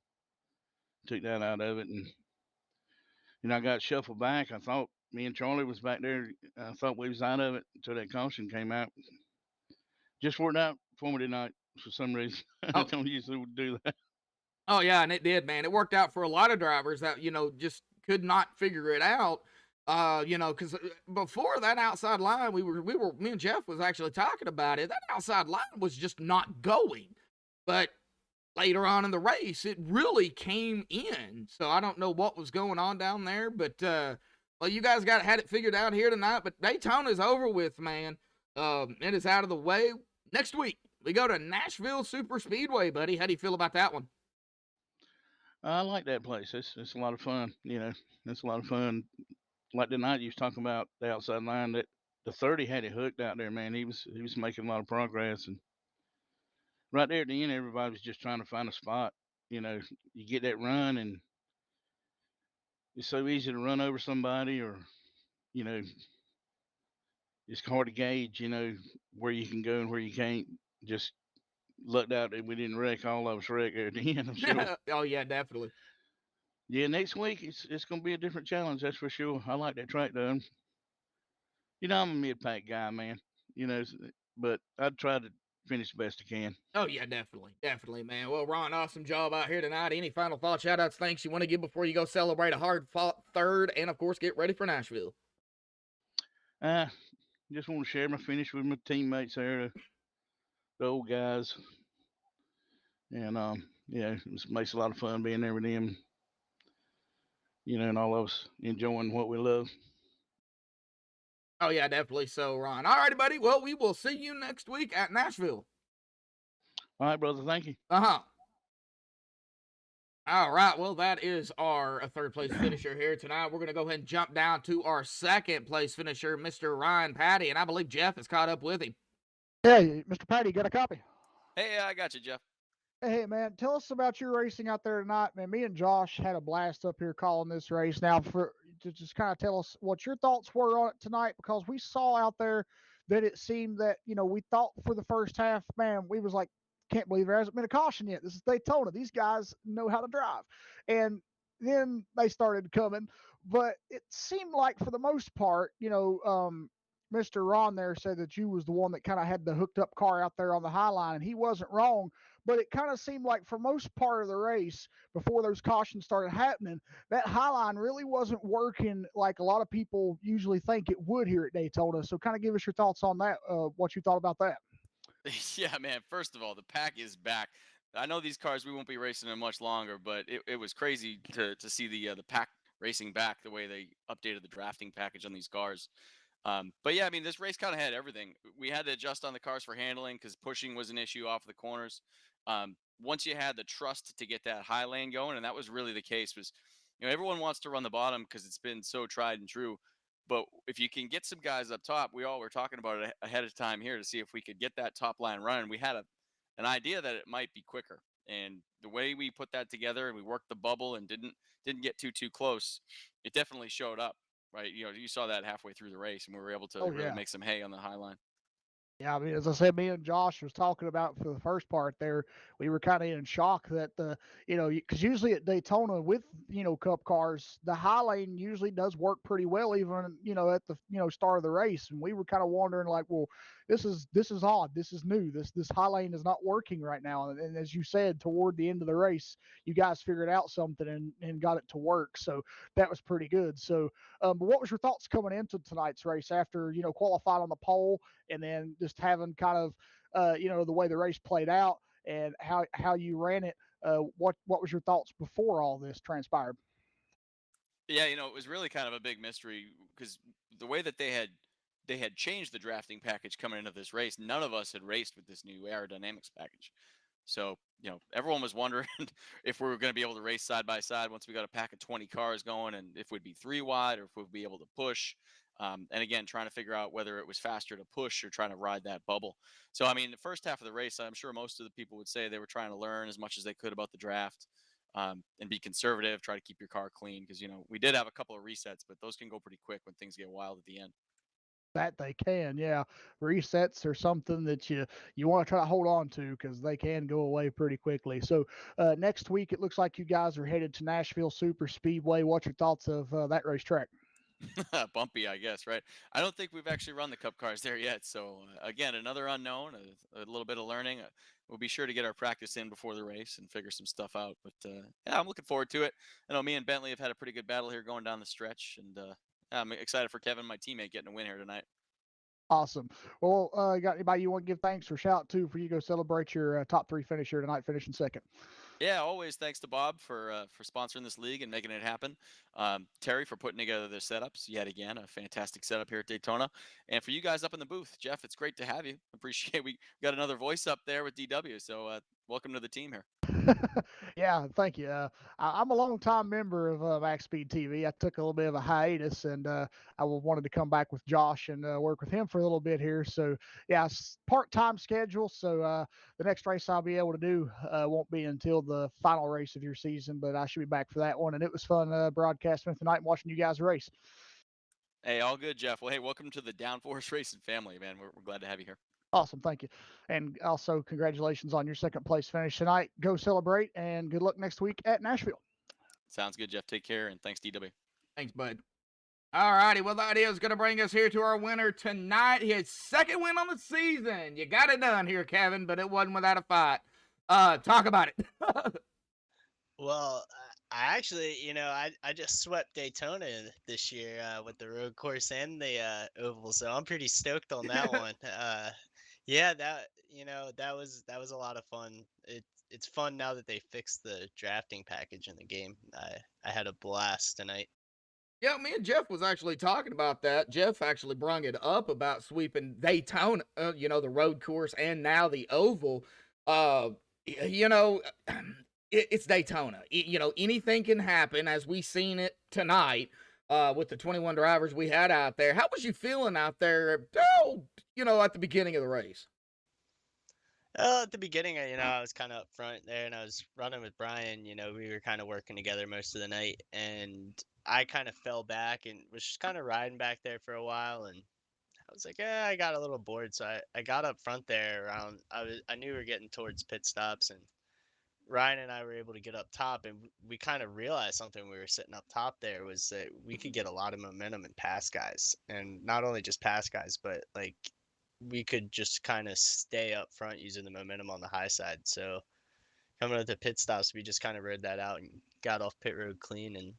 took that out of it. And, I got shuffled back. I thought me and Charlie was back there. I thought we was out of it until that caution came out. Just worked out for me tonight for some reason. I don't usually do that. Oh, yeah, and it did, man. It worked out for a lot of drivers that, just could not figure it out. Because before that outside line, me and Jeff was actually talking about it. That outside line was just not going. But later on in the race, it really came in. So I don't know what was going on down there, but well, you guys had it figured out here tonight. But Daytona's over with, man. It is out of the way. Next week we go to Nashville Super Speedway, buddy. How do you feel about that one? I like that place. It's a lot of fun. It's a lot of fun. Like tonight, you was talking about the outside line that the 30 had it hooked out there, man. He was making a lot of progress, and right there at the end, everybody was just trying to find a spot. You get that run, and it's so easy to run over somebody, or you know, it's hard to gauge, where you can go and where you can't. Just lucked out that we didn't wreck all of us wreck at the end. I'm sure. Oh yeah, definitely. Yeah, next week it's gonna be a different challenge, that's for sure. I like that track though. I'm a mid-pack guy, man. But I'd try to finish the best I can. Oh yeah, definitely, man. Well, Ron, awesome job out here tonight. Any final thoughts, shout outs, thanks you want to give before you go celebrate a hard fought third, and of course get ready for Nashville? Just want to share my finish with my teammates there, the old guys, and yeah, it makes a lot of fun being there with them. And all of us enjoying what we love. Oh yeah, definitely so, Ron. All righty, buddy. Well, we will see you next week at Nashville. All right, brother. Thank you. All right. Well, that is our third place finisher here tonight. We're going to go ahead and jump down to our second place finisher, Mr. Ryan Patty, and I believe Jeff is caught up with him. Hey, Mr. Patty, you got a copy? Hey, I got you, Jeff. Hey, man, tell us about your racing out there tonight, man. Me and Josh had a blast up here calling this race. Now, to just kind of tell us what your thoughts were on it tonight, because we saw out there that it seemed that, we thought for the first half, man, we was like, can't believe there hasn't been a caution yet. This is Daytona. These guys know how to drive. And then they started coming. But it seemed like for the most part, Mr. Ron there said that you was the one that kind of had the hooked up car out there on the high line, and he wasn't wrong. But it kind of seemed like for most part of the race, before those cautions started happening, that high line really wasn't working like a lot of people usually think it would here at Daytona. So kind of give us your thoughts on that, what you thought about that. Yeah, man. First of all, the pack is back. I know these cars, we won't be racing them much longer, but it was crazy to see the pack racing back the way they updated the drafting package on these cars. But yeah, I mean, this race kind of had everything. We had to adjust on the cars for handling because pushing was an issue off the corners. Once you had the trust to get that high lane going, and that was really the case, was everyone wants to run the bottom because it's been so tried and true. But if you can get some guys up top, we all were talking about it ahead of time here to see if we could get that top line running. We had an idea that it might be quicker, and the way we put that together and we worked the bubble and didn't get too close, it definitely showed up. Right, you saw that halfway through the race, and we were able to really make some hay on the high line. Yeah, I mean, as I said, me and Josh was talking about for the first part there, we were kind of in shock that because usually at Daytona with, Cup cars, the high lane usually does work pretty well, even, at the, start of the race. And we were kind of wondering like, well, this is odd. This is new. This high lane is not working right now. And as you said, toward the end of the race, you guys figured out something and got it to work. So that was pretty good. So, but what was your thoughts coming into tonight's race after, qualified on the pole and then just having kind of, the way the race played out and how you ran it? What was your thoughts before all this transpired? Yeah, it was really kind of a big mystery because the way that they had they had changed the drafting package coming into this race. None of us had raced with this new aerodynamics package. So, everyone was wondering if we were going to be able to race side by side once we got a pack of 20 cars going, and if we'd be 3 wide or if we'd be able to push. And again, trying to figure out whether it was faster to push or trying to ride that bubble. So, I mean, the first half of the race, I'm sure most of the people would say they were trying to learn as much as they could about the draft, and be conservative, try to keep your car clean. Because, we did have a couple of resets, but those can go pretty quick when things get wild at the end. That they can, yeah. Resets are something that you want to try to hold on to because they can go away pretty quickly. So next week, it looks like you guys are headed to Nashville Super Speedway. What's your thoughts of that racetrack? Bumpy, I guess, right? I don't think we've actually run the Cup cars there yet. So again, another unknown, a little bit of learning. We'll be sure to get our practice in before the race and figure some stuff out. But yeah, I'm looking forward to it. I know me and Bentley have had a pretty good battle here going down the stretch, and I'm excited for Kevin, my teammate, getting a win here tonight. Awesome. Well, got anybody you want to give thanks or shout to for you to go celebrate your top 3 finish here tonight, finishing second? Yeah, always thanks to Bob for sponsoring this league and making it happen. Terry for putting together the setups yet again, a fantastic setup here at Daytona, and for you guys up in the booth, Jeff. It's great to have you. Appreciate we got another voice up there with DW. So welcome to the team here. Yeah, thank you. I'm a long-time member of MaxSpeedTV. I took a little bit of a hiatus, and I wanted to come back with Josh and work with him for a little bit here. So, yeah, part-time schedule. So the next race I'll be able to do won't be until the final race of your season, but I should be back for that one. And it was fun broadcasting tonight and watching you guys race. Hey, all good, Jeff. Well, hey, welcome to the Downforce Racing family, man. We're glad to have you here. Awesome, thank you. And also, congratulations on your second place finish tonight. Go celebrate, and good luck next week at Nashville. Sounds good, Jeff. Take care, and thanks, DW. Thanks, bud. All righty, well, that is going to bring us here to our winner tonight. His second win on the season. You got it done here, Kevin, but it wasn't without a fight. Talk about it. Well, I actually, I just swept Daytona this year with the road course and the oval, so I'm pretty stoked on that one. Yeah, that was a lot of fun. It's fun now that they fixed the drafting package in the game. I had a blast tonight. Yeah, me and Jeff was actually talking about that. Jeff actually brung it up about sweeping Daytona, the road course and now the oval. It's Daytona. Anything can happen, as we seen it tonight with the 21 drivers we had out there. How was you feeling out there, at the beginning of the race? At the beginning, I was kind of up front there, and I was running with Brian. We were kind of working together most of the night, and I kind of fell back and was just kind of riding back there for a while, and I was like, yeah, I got a little bored, so I got up front there around. I knew we were getting towards pit stops, and Ryan and I were able to get up top, and we kind of realized something. We were sitting up top there was that we could get a lot of momentum and pass guys, and not only just pass guys, but like we could just kind of stay up front using the momentum on the high side. So coming up the pit stops, we just kind of rode that out and got off pit road clean and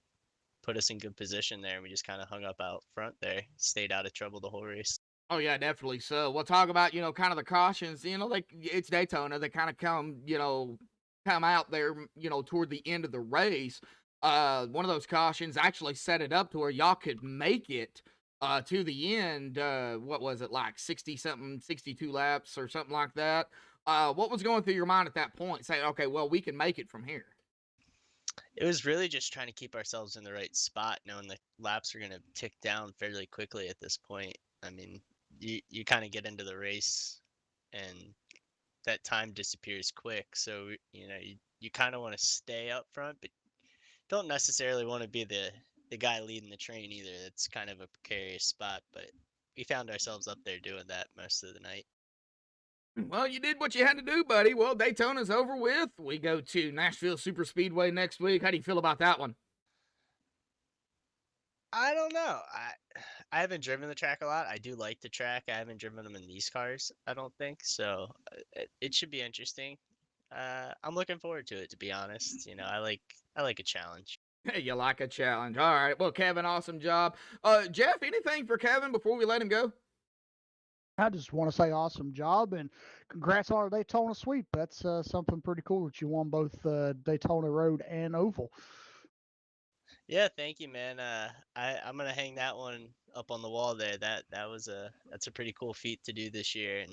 put us in good position there. And we just kind of hung up out front there, stayed out of trouble the whole race. Oh yeah, definitely. So we'll talk about kind of the cautions. It's Daytona. They kind of come out there, toward the end of the race. One of those cautions actually set it up to where y'all could make it to the end. What was it, like 60-something, 62 laps or something like that? What was going through your mind at that point, saying, okay, well, we can make it from here? It was really just trying to keep ourselves in the right spot, knowing the laps are going to tick down fairly quickly at this point. I mean, you kind of get into the race and that time disappears quick. So, you kind of want to stay up front, but don't necessarily want to be the guy leading the train either. That's kind of a precarious spot, but we found ourselves up there doing that most of the night. Well, you did what you had to do, buddy. Well, Daytona's over with. We go to Nashville Super Speedway next week. How do you feel about that one? I don't know. I haven't driven the track a lot. I do like the track. I haven't driven them in these cars, I don't think. So it should be interesting. I'm looking forward to it, to be honest. I like a challenge. Hey, you like a challenge. All right. Well, Kevin, awesome job. Jeff, anything for Kevin before we let him go? I just want to say awesome job and congrats on our Daytona sweep. That's something pretty cool that you won both Daytona Road and Oval. Yeah, thank you, man. I'm gonna hang that one up on the wall there. That's a pretty cool feat to do this year.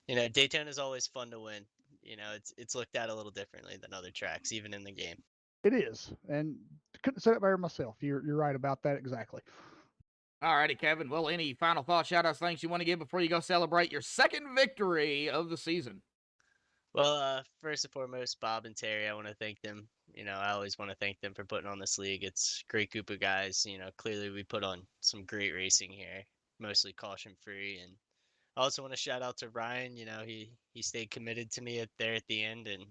And Daytona is always fun to win. It's looked at a little differently than other tracks, even in the game. It is, and couldn't say it better myself. You're right about that exactly. All righty, Kevin. Well, any final thoughts, shout-outs, things you want to give before you go celebrate your second victory of the season? Well, first and foremost, Bob and Terry, I want to thank them. I always want to thank them for putting on this league. It's a great group of guys. Clearly we put on some great racing here, mostly caution free. And I also want to shout out to Ryan. He stayed committed to me there at the end, and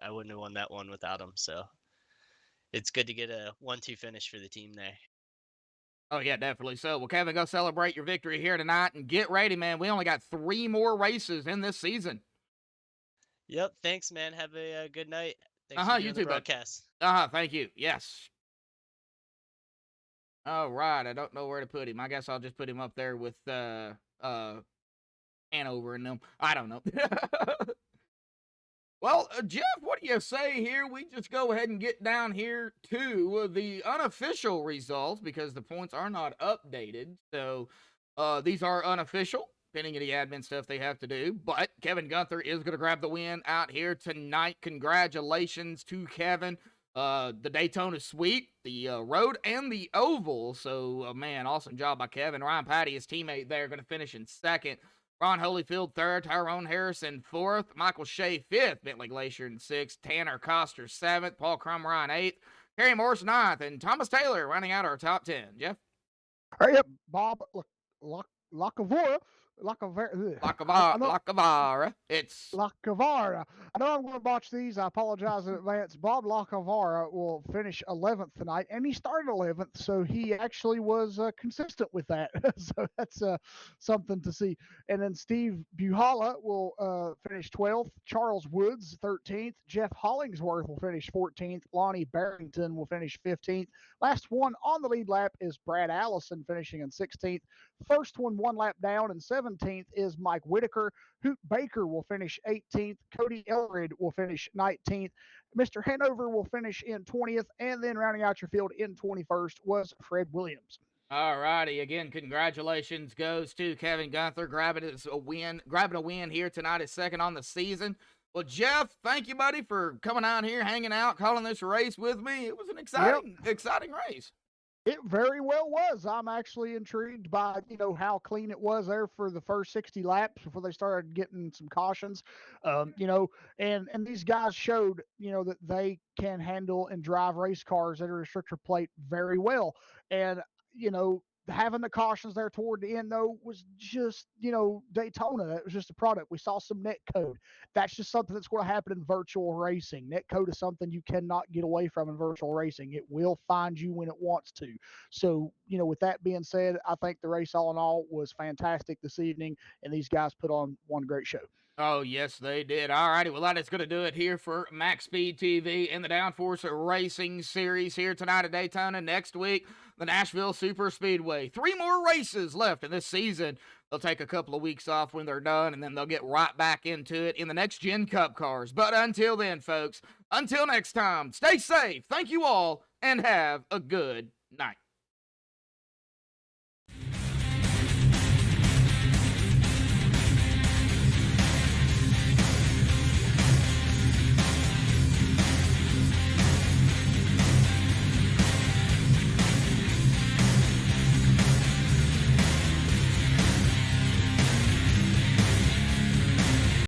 I wouldn't have won that one without him. So it's good to get a 1-2 finish for the team there. Oh, yeah, definitely so. Well, Kevin, go celebrate your victory here tonight and get ready, man. We only got 3 more races in this season. Yep. Thanks, man. Have a good night. Thanks for doing You the too, bud. broadcast. Thank you. Yes. All right. I don't know where to put him. I guess I'll just put him up there with Hanover and them. I don't know. Well, Jeff, what do you say here? We just go ahead and get down here to the unofficial results because the points are not updated. So these are unofficial, depending on the admin stuff they have to do. But Kevin Gunther is going to grab the win out here tonight. Congratulations to Kevin. The Daytona Sweep, the road, and the oval. So, man, awesome job by Kevin. Ryan Patty, his teammate there, going to finish in second. Ron Holyfield, third. Tyrone Harrison, fourth. Michael Shea, fifth. Bentley Glacier in sixth. Tanner Coster, seventh. Paul Crumrine, eighth. Kerry Morris, ninth. And Thomas Taylor rounding out our top 10. Jeff? All right, yep. Bob Lacavara. Lacavara. It's Lacavara. I know I'm going to botch these. I apologize in advance. Bob Lacavara will finish 11th tonight, and he started 11th, so he actually was consistent with that. So that's something to see. And then Steve Buhala will finish 12th. Charles Woods, 13th. Jeff Hollingsworth will finish 14th. Lonnie Barrington will finish 15th. Last one on the lead lap is Brad Allison finishing in 16th. First one lap down in 17th is Mike Whitaker. Hoot Baker will finish 18th. Cody Elred will finish 19th. Mr. Hanover will finish in 20th. And then rounding out your field in 21st was Fred Williams. all righty. Again, congratulations goes to Kevin Gunther grabbing a win here tonight, his second on the season. Well, Jeff, thank you, buddy, for coming out here, hanging out, calling this race with me. It was an exciting race. It very well was. I'm actually intrigued by, how clean it was there for the first 60 laps before they started getting some cautions. And these guys showed, that they can handle and drive race cars that are restrictor plate very well. And, having the cautions there toward the end, though, was just, Daytona. It was just a product. We saw some net code. That's just something that's going to happen in virtual racing. Net code is something you cannot get away from in virtual racing. It will find you when it wants to. So, with that being said, I think the race all in all was fantastic this evening, and these guys put on one great show. Oh, yes, they did. All righty. Well, that is going to do it here for MaxSpeedTV and the Downforce Racing Series here tonight at Daytona. Next week, the Nashville Super Speedway. 3 more races left in this season. They'll take a couple of weeks off when they're done, and then they'll get right back into it in the next Gen Cup cars. But until then, folks, until next time, stay safe. Thank you all, and have a good night.